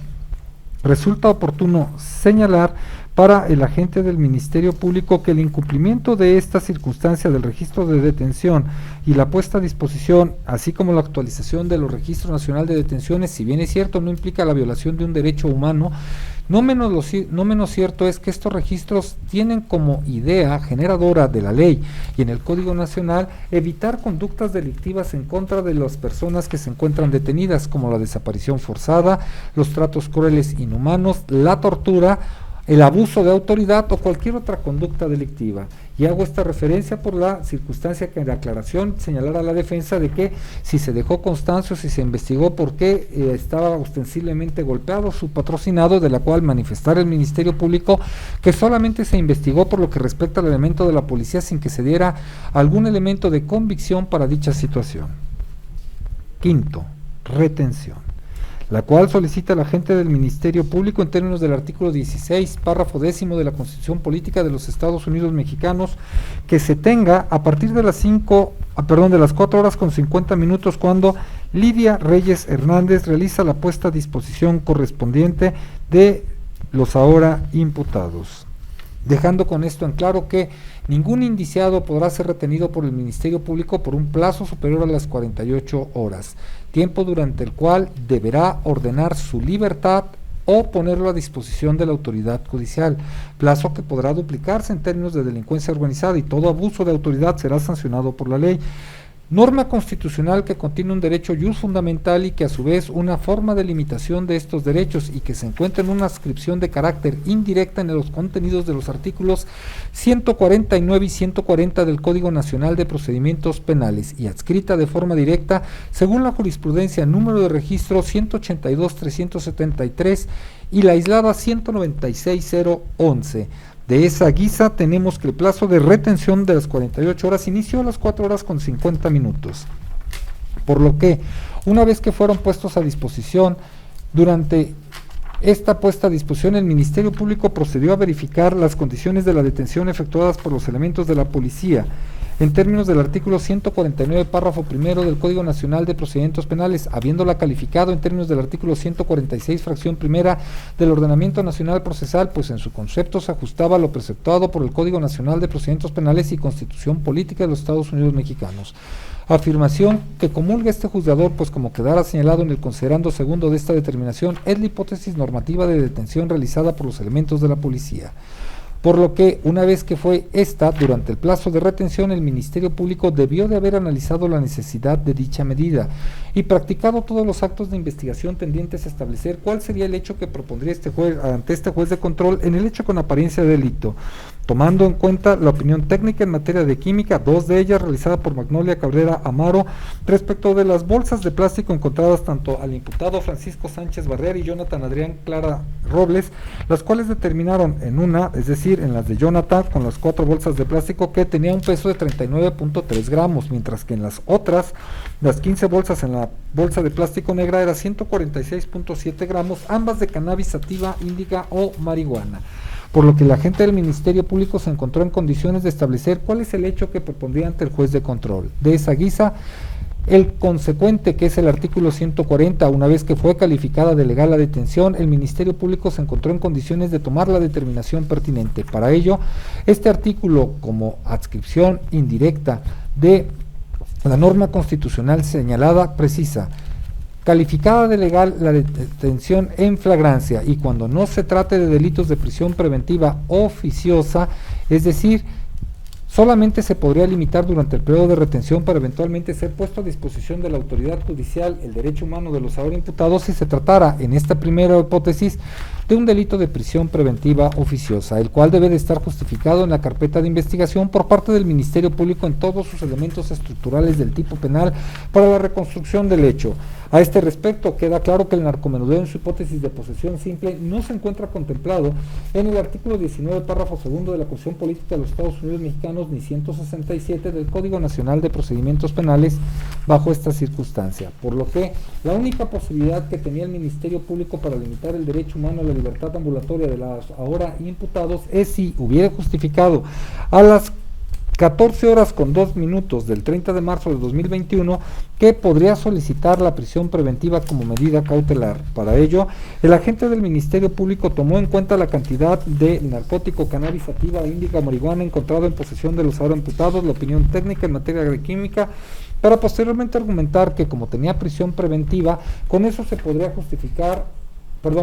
B: resulta oportuno señalar para el agente del Ministerio Público que el incumplimiento de esta circunstancia del registro de detención y la puesta a disposición, así como la actualización de los registros nacional de detenciones, si bien es cierto, no implica la violación de un derecho humano, no menos cierto es que estos registros tienen como idea generadora de la ley y en el Código Nacional evitar conductas delictivas en contra de las personas que se encuentran detenidas, como la desaparición forzada, los tratos crueles inhumanos, la tortura, el abuso de autoridad o cualquier otra conducta delictiva. Y hago esta referencia por la circunstancia que en la aclaración señalara la defensa de que si se dejó constancia o si se investigó por qué estaba ostensiblemente golpeado su patrocinado, de la cual manifestar el Ministerio Público que solamente se investigó por lo que respecta al elemento de la policía sin que se diera algún elemento de convicción para dicha situación. Quinto, retención, la cual solicita al agente del Ministerio Público en términos del artículo 16, párrafo 10º de la Constitución Política de los Estados Unidos Mexicanos, que se tenga a partir de las 4 horas con 50 minutos cuando Lidia Reyes Hernández realiza la puesta a disposición correspondiente de los ahora imputados. Dejando con esto en claro que ningún indiciado podrá ser retenido por el Ministerio Público por un plazo superior a las 48 horas, tiempo durante el cual deberá ordenar su libertad o ponerlo a disposición de la autoridad judicial, plazo que podrá duplicarse en términos de delincuencia organizada y todo abuso de autoridad será sancionado por la ley. Norma constitucional que contiene un derecho jus fundamental y que a su vez una forma de limitación de estos derechos y que se encuentra en una adscripción de carácter indirecta en los contenidos de los artículos 149 y 140 del Código Nacional de Procedimientos Penales y adscrita de forma directa según la jurisprudencia número de registro 182-373 y la aislada 196-011. De esa guisa tenemos que el plazo de retención de las 48 horas inició a las 4 horas con 50 minutos. Por lo que, una vez que fueron puestos a disposición, durante esta puesta a disposición el Ministerio Público procedió a verificar las condiciones de la detención efectuadas por los elementos de la policía, en términos del artículo 149, párrafo primero del Código Nacional de Procedimientos Penales, habiéndola calificado en términos del artículo 146, fracción primera del Ordenamiento Nacional Procesal, pues en su concepto se ajustaba a lo preceptuado por el Código Nacional de Procedimientos Penales y Constitución Política de los Estados Unidos Mexicanos. Afirmación que comulga este juzgador, pues como quedara señalado en el considerando segundo de esta determinación, es la hipótesis normativa de detención realizada por los elementos de la policía. Por lo que, una vez que fue esta, durante el plazo de retención, el Ministerio Público debió de haber analizado la necesidad de dicha medida y practicado todos los actos de investigación tendientes a establecer cuál sería el hecho que propondría este juez ante este juez de control en el hecho con apariencia de delito, tomando en cuenta la opinión técnica en materia de química, dos de ellas realizada por Magnolia Cabrera Amaro, respecto de las bolsas de plástico encontradas tanto al imputado Francisco Sánchez Barrera y Jonathan Adrián Clara Robles, las cuales determinaron en una, es decir, en las de Jonathan, con las 4 bolsas de plástico que tenía un peso de 39.3 gramos, mientras que en las otras, las 15 bolsas en la bolsa de plástico negra era 146.7 gramos, ambas de cannabis sativa, índica o marihuana. Por lo que el agente del Ministerio Público se encontró en condiciones de establecer cuál es el hecho que propondría ante el juez de control. De esa guisa, el consecuente, que es el artículo 140, una vez que fue calificada de legal la detención, el Ministerio Público se encontró en condiciones de tomar la determinación pertinente. Para ello, este artículo, como adscripción indirecta de la norma constitucional señalada, precisa: calificada de legal la detención en flagrancia y cuando no se trate de delitos de prisión preventiva oficiosa, es decir, solamente se podría limitar durante el periodo de retención para eventualmente ser puesto a disposición de la autoridad judicial el derecho humano de los ahora imputados si se tratara, en esta primera hipótesis, de un delito de prisión preventiva oficiosa, el cual debe de estar justificado en la carpeta de investigación por parte del Ministerio Público en todos sus elementos estructurales del tipo penal para la reconstrucción del hecho. A este respecto, queda claro que el narcomenudeo en su hipótesis de posesión simple no se encuentra contemplado en el artículo 19, párrafo segundo de la Constitución Política de los Estados Unidos Mexicanos ni 167 del Código Nacional de Procedimientos Penales bajo esta circunstancia, por lo que la única posibilidad que tenía el Ministerio Público para limitar el derecho humano a la libertad ambulatoria de los ahora imputados es si hubiera justificado a las 14 horas con 2 minutos del 30 de marzo de 2021, que podría solicitar la prisión preventiva como medida cautelar. Para ello, el agente del Ministerio Público tomó en cuenta la cantidad de narcótico, cannabis sativa, índica, marihuana encontrado en posesión de los ahora imputados, la opinión técnica en materia de química, para posteriormente argumentar que como tenía prisión preventiva, con eso se podría justificar,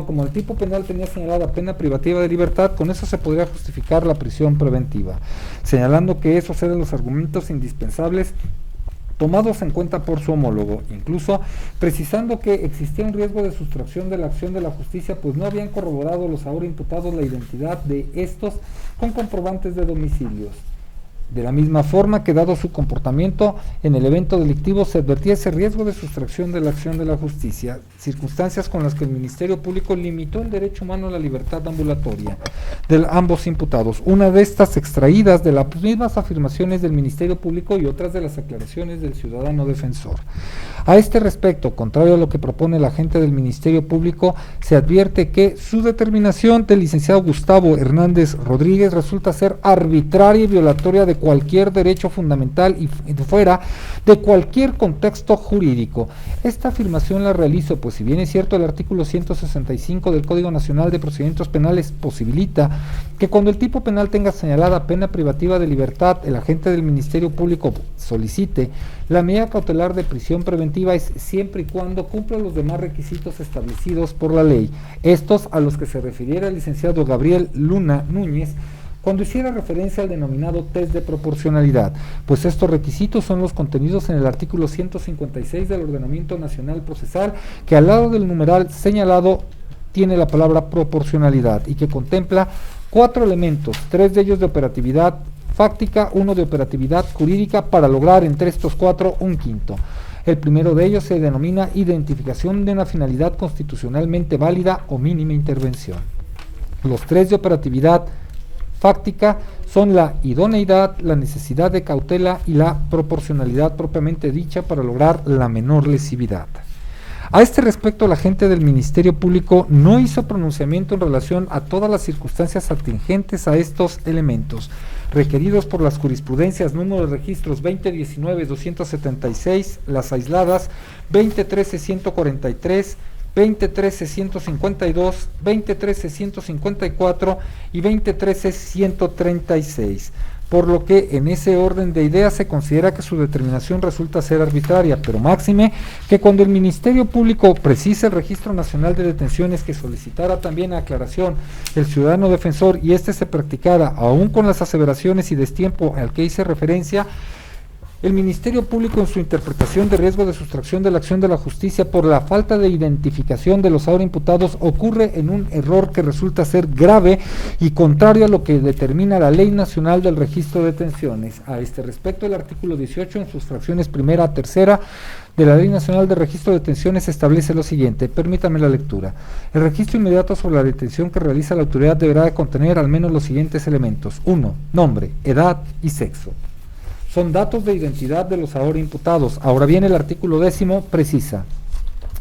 B: como el tipo penal tenía señalada pena privativa de libertad, con eso se podría justificar la prisión preventiva, señalando que esos eran los argumentos indispensables tomados en cuenta por su homólogo, incluso precisando que existía un riesgo de sustracción de la acción de la justicia, pues no habían corroborado los ahora imputados la identidad de estos con comprobantes de domicilios. De la misma forma que dado su comportamiento en el evento delictivo se advertía ese riesgo de sustracción de la acción de la justicia, circunstancias con las que el Ministerio Público limitó el derecho humano a la libertad ambulatoria de ambos imputados, una de estas extraídas de las mismas afirmaciones del Ministerio Público y otras de las aclaraciones del ciudadano defensor. A este respecto, contrario a lo que propone el agente del Ministerio Público, se advierte que su determinación del licenciado Gustavo Hernández Rodríguez resulta ser arbitraria y violatoria de cualquier derecho fundamental y fuera de cualquier contexto jurídico. Esta afirmación la realizo, pues si bien es cierto el artículo 165 del Código Nacional de Procedimientos Penales posibilita que cuando el tipo penal tenga señalada pena privativa de libertad, el agente del Ministerio Público solicite la medida cautelar de prisión preventiva, es siempre y cuando cumpla los demás requisitos establecidos por la ley, estos a los que se refiriera el licenciado Gabriel Luna Núñez cuando hiciera referencia al denominado test de proporcionalidad, pues estos requisitos son los contenidos en el artículo 156 del Ordenamiento Nacional Procesal, que al lado del numeral señalado tiene la palabra proporcionalidad y que contempla 4 elementos, 3 de ellos de operatividad fáctica, 1 de operatividad jurídica, para lograr entre estos 4 un quinto. El primero de ellos se denomina identificación de una finalidad constitucionalmente válida o mínima intervención. Los 3 de operatividad fáctica son la idoneidad, la necesidad de cautela y la proporcionalidad propiamente dicha para lograr la menor lesividad. A este respecto, la agente del Ministerio Público no hizo pronunciamiento en relación a todas las circunstancias atingentes a estos elementos, requeridos por las jurisprudencias número de registros 2019-276, las aisladas 2013-143, 2013-152, 2013-154 y 2013-136, por lo que en ese orden de ideas se considera que su determinación resulta ser arbitraria, pero máxime que cuando el Ministerio Público precise el Registro Nacional de Detenciones que solicitara también aclaración el ciudadano defensor y éste se practicara aún con las aseveraciones y destiempo al que hice referencia, el Ministerio Público en su interpretación de riesgo de sustracción de la acción de la justicia por la falta de identificación de los ahora imputados ocurre en un error que resulta ser grave y contrario a lo que determina la Ley Nacional del Registro de Detenciones. A este respecto, el artículo 18 en sus fracciones primera a tercera de la Ley Nacional de Registro de Detenciones establece lo siguiente, permítame la lectura. El registro inmediato sobre la detención que realiza la autoridad deberá de contener al menos los siguientes elementos. 1. Nombre, edad y sexo. Son datos de identidad de los ahora imputados. Ahora bien, el artículo 10 precisa: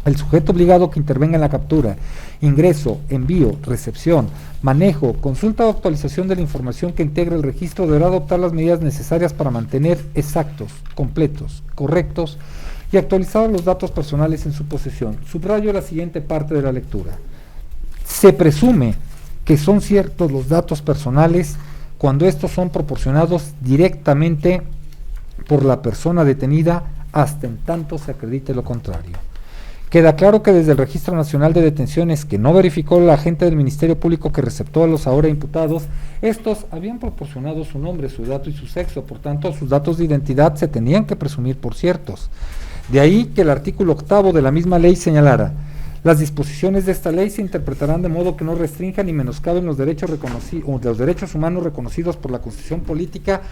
B: el sujeto obligado que intervenga en la captura, ingreso, envío, recepción, manejo, consulta o actualización de la información que integra el registro deberá adoptar las medidas necesarias para mantener exactos, completos, correctos y actualizados los datos personales en su posesión. Subrayo la siguiente parte de la lectura. Se presume que son ciertos los datos personales cuando estos son proporcionados directamente por la persona detenida hasta en tanto se acredite lo contrario. Queda claro que desde el Registro Nacional de Detenciones, que no verificó la agente del Ministerio Público que receptó a los ahora imputados, estos habían proporcionado su nombre, su edad y su sexo, por tanto sus datos de identidad se tenían que presumir por ciertos. De ahí que el artículo 8 de la misma ley señalara: las disposiciones de esta ley se interpretarán de modo que no restrinjan ni menoscaben los derechos humanos reconocidos por la Constitución Política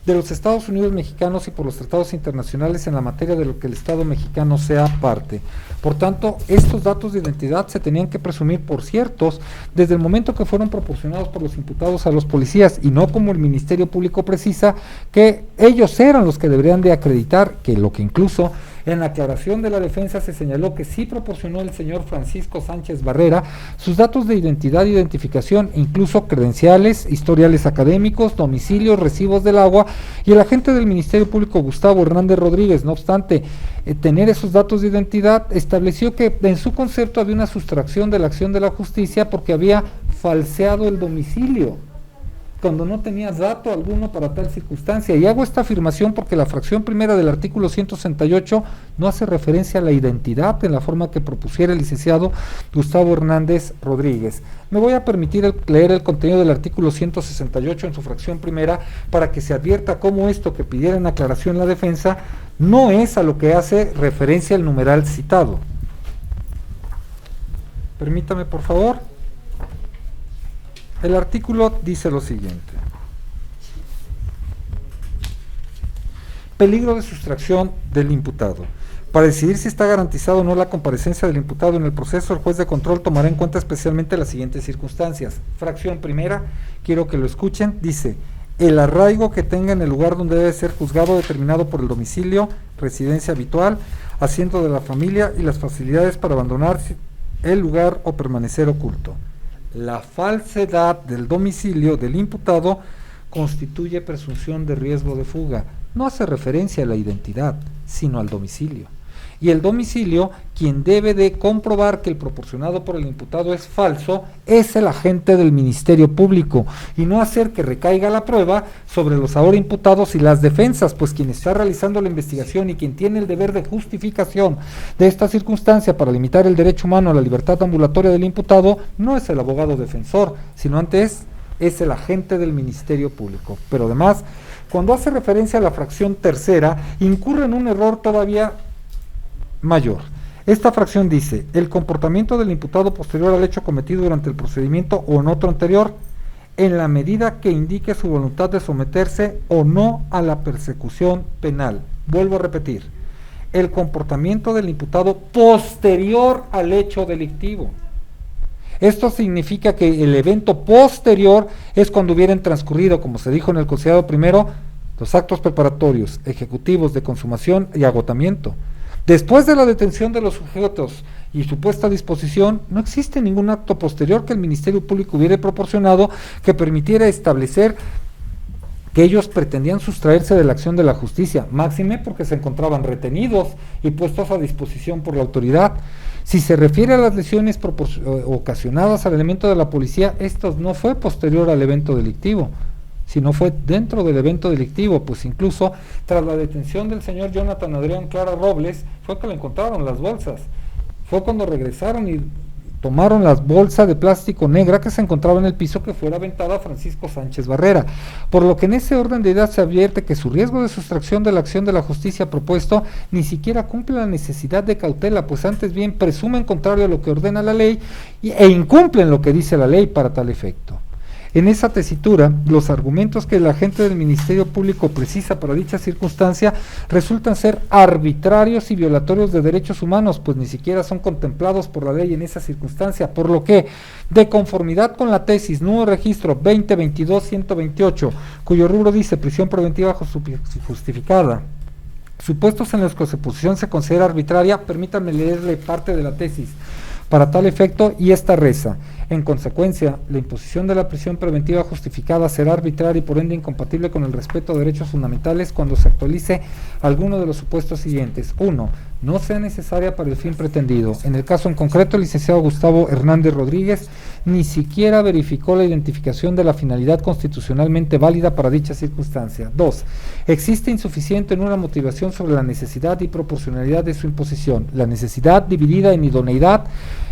B: de los Estados Unidos Mexicanos y por los tratados internacionales en la materia de lo que el Estado mexicano sea parte. Por tanto, estos datos de identidad se tenían que presumir por ciertos desde el momento que fueron proporcionados por los imputados a los policías, y no como el Ministerio Público precisa que ellos eran los que deberían de acreditar, que lo que incluso En la aclaración de la defensa se señaló que sí proporcionó el señor Francisco Sánchez Barrera sus datos de identidad e identificación, incluso credenciales, historiales académicos, domicilios, recibos del agua, y el agente del Ministerio Público Gustavo Hernández Rodríguez, no obstante tener esos datos de identidad, estableció que en su concepto había una sustracción de la acción de la justicia porque había falseado el domicilio cuando no tenías dato alguno para tal circunstancia. Y hago esta afirmación porque la fracción primera del artículo 168 no hace referencia a la identidad en la forma que propusiera el licenciado Gustavo Hernández Rodríguez. Me voy a permitir leer el contenido del artículo 168 en su fracción primera para que se advierta cómo esto que pidiera en aclaración la defensa no es a lo que hace referencia el numeral citado. Permítame, por favor. El artículo dice lo siguiente: peligro de sustracción del imputado. Para decidir si está garantizado o no la comparecencia del imputado en el proceso, el juez de control tomará en cuenta especialmente las siguientes circunstancias. Fracción primera, quiero que lo escuchen, dice: el arraigo que tenga en el lugar donde debe ser juzgado, determinado por el domicilio, residencia habitual, asiento de la familia y las facilidades para abandonar el lugar o permanecer oculto. La falsedad del domicilio del imputado constituye presunción de riesgo de fuga. No hace referencia a la identidad, sino al domicilio. Y el domicilio, quien debe de comprobar que el proporcionado por el imputado es falso, es el agente del Ministerio Público, y no hacer que recaiga la prueba sobre los ahora imputados y las defensas, pues quien está realizando la investigación y quien tiene el deber de justificación de esta circunstancia para limitar el derecho humano a la libertad ambulatoria del imputado no es el abogado defensor, sino antes es el agente del Ministerio Público. Pero además, cuando hace referencia a la fracción tercera, incurre en un error todavía mayor. Esta fracción dice: el comportamiento del imputado posterior al hecho cometido durante el procedimiento o en otro anterior, en la medida que indique su voluntad de someterse o no a la persecución penal. Vuelvo a repetir: el comportamiento del imputado posterior al hecho delictivo. Esto significa que el evento posterior es cuando hubieran transcurrido, como se dijo en el considerado primero, los actos preparatorios, ejecutivos de consumación y agotamiento. Después de la detención de los sujetos y supuesta disposición, no existe ningún acto posterior que el Ministerio Público hubiera proporcionado que permitiera establecer que ellos pretendían sustraerse de la acción de la justicia, máxime porque se encontraban retenidos y puestos a disposición por la autoridad. Si se refiere a las lesiones ocasionadas al elemento de la policía, esto no fue posterior al evento delictivo, sino fue dentro del evento delictivo, pues incluso tras la detención del señor Jonathan Adrián Clara Robles, fue que le encontraron las bolsas. Fue cuando regresaron y tomaron las bolsas de plástico negra que se encontraba en el piso que fuera aventada a Francisco Sánchez Barrera, por lo que en ese orden de ideas se advierte que su riesgo de sustracción de la acción de la justicia propuesto ni siquiera cumple la necesidad de cautela, pues antes bien presumen contrario a lo que ordena la ley e incumplen lo que dice la ley para tal efecto. En esa tesitura, los argumentos que el agente del Ministerio Público precisa para dicha circunstancia resultan ser arbitrarios y violatorios de derechos humanos, pues ni siquiera son contemplados por la ley en esa circunstancia, por lo que, de conformidad con la tesis número registro 2022-128, cuyo rubro dice prisión preventiva justificada, supuestos en los que su posición se considera arbitraria, permítanme leerle parte de la tesis para tal efecto, y esta reza: en consecuencia, la imposición de la prisión preventiva justificada será arbitraria y por ende incompatible con el respeto a derechos fundamentales cuando se actualice alguno de los supuestos siguientes. 1. No sea necesaria para el fin pretendido. En el caso en concreto, el licenciado Gustavo Hernández Rodríguez ni siquiera verificó la identificación de la finalidad constitucionalmente válida para dicha circunstancia. 2. Existe insuficiente en una motivación sobre la necesidad y proporcionalidad de su imposición. La necesidad dividida en idoneidad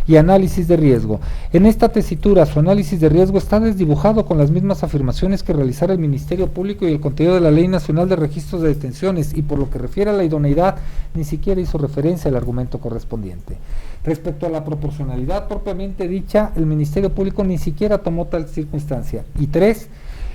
B: y análisis de riesgo. En esta tesitura, su análisis de riesgo está desdibujado con las mismas afirmaciones que realizara el Ministerio Público y el contenido de la Ley Nacional de Registros de Detenciones, y por lo que refiere a la idoneidad, ni siquiera hizo referencia al argumento correspondiente. Respecto a la proporcionalidad propiamente dicha, el Ministerio Público ni siquiera tomó tal circunstancia. Y 3.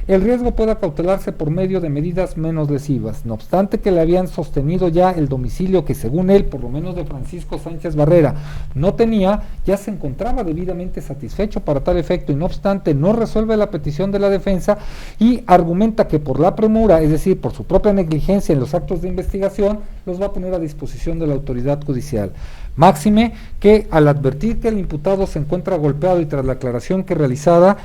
B: el riesgo pueda cautelarse por medio de medidas menos lesivas. No obstante que le habían sostenido ya el domicilio que según él, por lo menos de Francisco Sánchez Barrera, no tenía, ya se encontraba debidamente satisfecho para tal efecto y no obstante no resuelve la petición de la defensa y argumenta que por la premura, es decir, por su propia negligencia en los actos de investigación, los va a poner a disposición de la autoridad judicial. Máxime que al advertir que el imputado se encuentra golpeado y tras la aclaración que realizada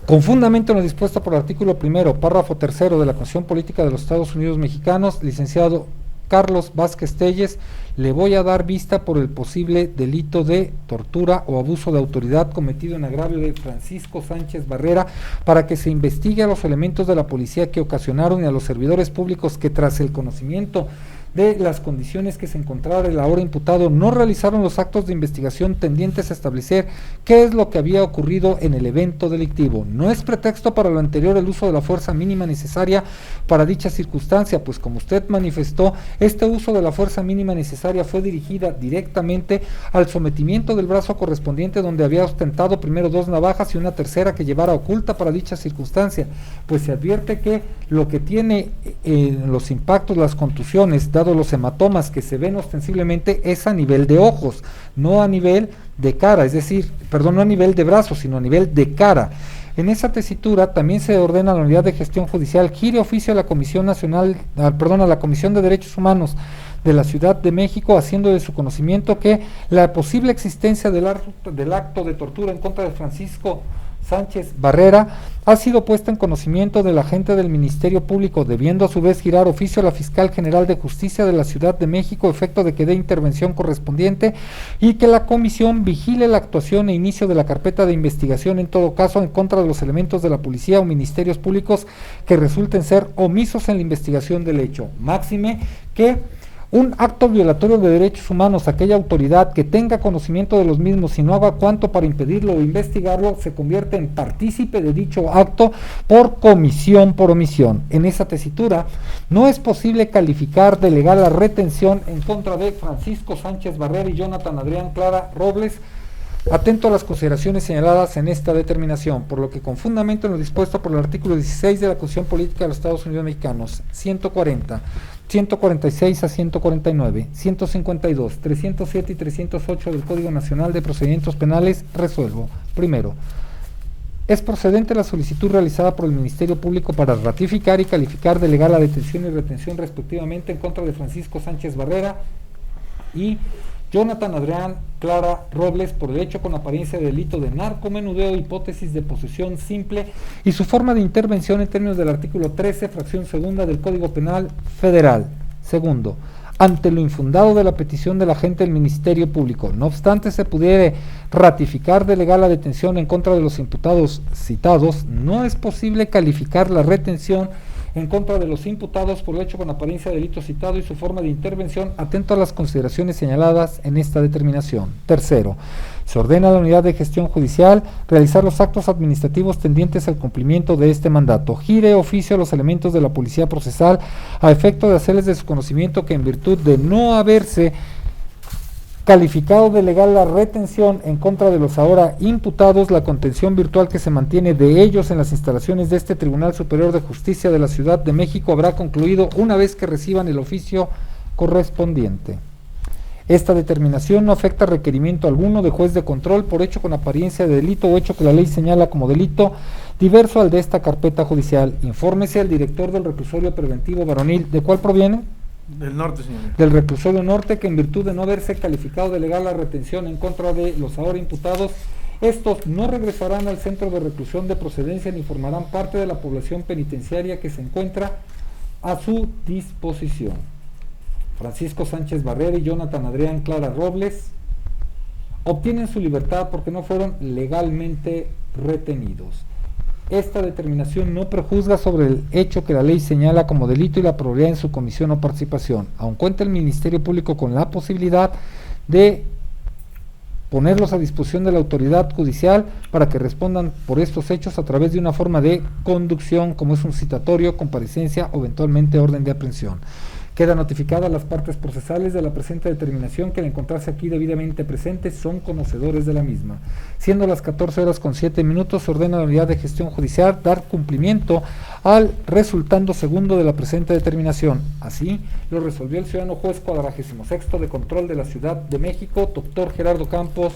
B: con fundamento en lo dispuesto por el artículo 1, párrafo 3 de la Constitución Política de los Estados Unidos Mexicanos, licenciado Carlos Vázquez Telles, le voy a dar vista por el posible delito de tortura o abuso de autoridad cometido en agravio de Francisco Sánchez Barrera para que se investigue a los elementos de la policía que ocasionaron y a los servidores públicos que tras el conocimiento de las condiciones que se encontrara el ahora imputado no realizaron los actos de investigación tendientes a establecer qué es lo que había ocurrido en el evento delictivo. No es pretexto para lo anterior el uso de la fuerza mínima necesaria para dicha circunstancia, pues como usted manifestó, este uso de la fuerza mínima necesaria fue dirigida directamente al sometimiento del brazo correspondiente donde había ostentado primero 2 navajas y una tercera que llevara oculta para dicha circunstancia, pues se advierte que lo que tiene los impactos, las contusiones, los hematomas que se ven ostensiblemente es a nivel de ojos, no a nivel de cara, es decir, perdón, no a nivel de brazos, sino a nivel de cara. En esa tesitura también se ordena a la Unidad de Gestión Judicial gire oficio a la Comisión Nacional, a la Comisión de Derechos Humanos de la Ciudad de México, haciendo de su conocimiento que la posible existencia del acto de tortura en contra de Francisco Sánchez Barrera ha sido puesta en conocimiento del agente del Ministerio Público, debiendo a su vez girar oficio a la Fiscal General de Justicia de la Ciudad de México, efecto de que dé intervención correspondiente y que la comisión vigile la actuación e inicio de la carpeta de investigación en todo caso en contra de los elementos de la policía o ministerios públicos que resulten ser omisos en la investigación del hecho. Máxime que un acto violatorio de derechos humanos, aquella autoridad que tenga conocimiento de los mismos y no haga cuanto para impedirlo o investigarlo, se convierte en partícipe de dicho acto por comisión por omisión. En esa tesitura, no es posible calificar de legal la retención en contra de Francisco Sánchez Barrera y Jonathan Adrián Clara Robles, atento a las consideraciones señaladas en esta determinación, por lo que con fundamento en lo dispuesto por el artículo 16 de la Constitución Política de los Estados Unidos Mexicanos, 140, 146 a 149, 152, 307 y 308 del Código Nacional de Procedimientos Penales, resuelvo. Primero, es procedente la solicitud realizada por el Ministerio Público para ratificar y calificar de legal la detención y retención respectivamente en contra de Francisco Sánchez Barrera y Jonathan Adrián Clara Robles por el hecho con apariencia de delito de narcomenudeo, hipótesis de posesión simple y su forma de intervención en términos del artículo 13, fracción segunda del Código Penal Federal. Segundo, ante lo infundado de la petición del agente del Ministerio Público, no obstante se pudiera ratificar de legal la detención en contra de los imputados citados, no es posible calificar la retención en contra de los imputados por el hecho con apariencia de delito citado y su forma de intervención, atento a las consideraciones señaladas en esta determinación. Tercero, se ordena a la Unidad de Gestión Judicial realizar los actos administrativos tendientes al cumplimiento de este mandato. Gire oficio a los elementos de la Policía Procesal a efecto de hacerles de su conocimiento que en virtud de no haberse calificado de legal la retención en contra de los ahora imputados, la contención virtual que se mantiene de ellos en las instalaciones de este Tribunal Superior de Justicia de la Ciudad de México habrá concluido una vez que reciban el oficio correspondiente. Esta determinación no afecta requerimiento alguno de juez de control por hecho con apariencia de delito o hecho que la ley señala como delito diverso al de esta carpeta judicial. Infórmese al director del reclusorio preventivo varonil. ¿De cuál proviene?
A: Del norte, señor.
B: Del reclusorio norte, que en virtud de no haberse calificado de legal la retención en contra de los ahora imputados, estos no regresarán al centro de reclusión de procedencia ni formarán parte de la población penitenciaria que se encuentra a su disposición. Francisco Sánchez Barrera y Jonathan Adrián Clara Robles obtienen su libertad porque no fueron legalmente retenidos. Esta determinación no prejuzga sobre el hecho que la ley señala como delito y la probabilidad en su comisión o participación. Aun cuenta el Ministerio Público con la posibilidad de ponerlos a disposición de la autoridad judicial para que respondan por estos hechos a través de una forma de conducción como es un citatorio, comparecencia o eventualmente orden de aprehensión. Queda notificada a las partes procesales de la presente determinación que al encontrarse aquí debidamente presentes son conocedores de la misma. Siendo las 14:07, se ordena a la Unidad de Gestión Judicial dar cumplimiento al resultando segundo de la presente determinación. Así lo resolvió el ciudadano juez 46º de control de la Ciudad de México, doctor Gerardo Campos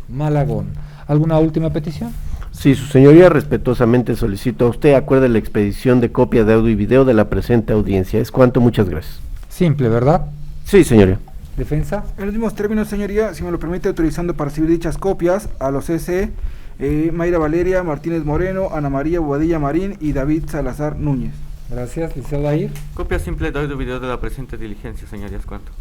B: Malagón. ¿Alguna última petición?
C: Sí, su señoría, respetuosamente solicito a usted acuerde la expedición de copia de audio y video de la presente audiencia. Es cuanto, muchas gracias.
B: Simple, ¿verdad?
C: Sí, señoría.
B: ¿Defensa?
D: En los mismos términos, señoría, si me lo permite, autorizando para recibir dichas copias a los CC, Mayra Valeria Martínez Moreno, Ana María Bobadilla Marín y David Salazar Núñez.
B: Gracias, licenciado Dair.
F: Copia simple de audio y video de la presente diligencia, señorías, cuanto.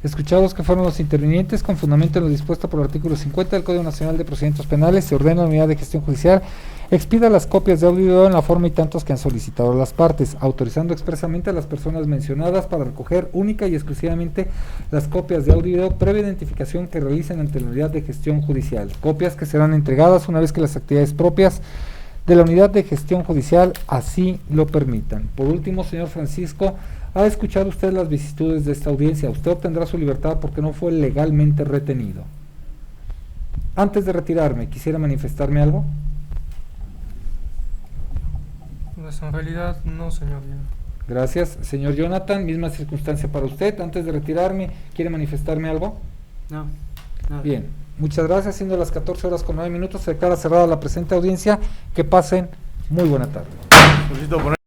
B: Escuchados que fueron los intervinientes, con fundamento en lo dispuesto por el artículo 50 del Código Nacional de Procedimientos Penales, se ordena a la Unidad de Gestión Judicial expida las copias de audio y video en la forma y tantos que han solicitado las partes, autorizando expresamente a las personas mencionadas para recoger única y exclusivamente las copias de audio y video previa identificación que realicen ante la Unidad de Gestión Judicial. Copias que serán entregadas una vez que las actividades propias de la Unidad de Gestión Judicial así lo permitan. Por último, señor Francisco, ha escuchado usted las vicisitudes de esta audiencia. Usted obtendrá su libertad porque no fue legalmente retenido. Antes de retirarme, ¿quisiera manifestarme algo?
E: Pues en realidad no, señoría.
B: Gracias. Señor Jonathan, misma circunstancia para usted. Antes de retirarme, ¿quiere manifestarme algo?
G: No, nada.
B: Bien, muchas gracias. Siendo las 14:09, se declara cerrada la presente audiencia. Que pasen muy buena tarde.
A: Solicito poner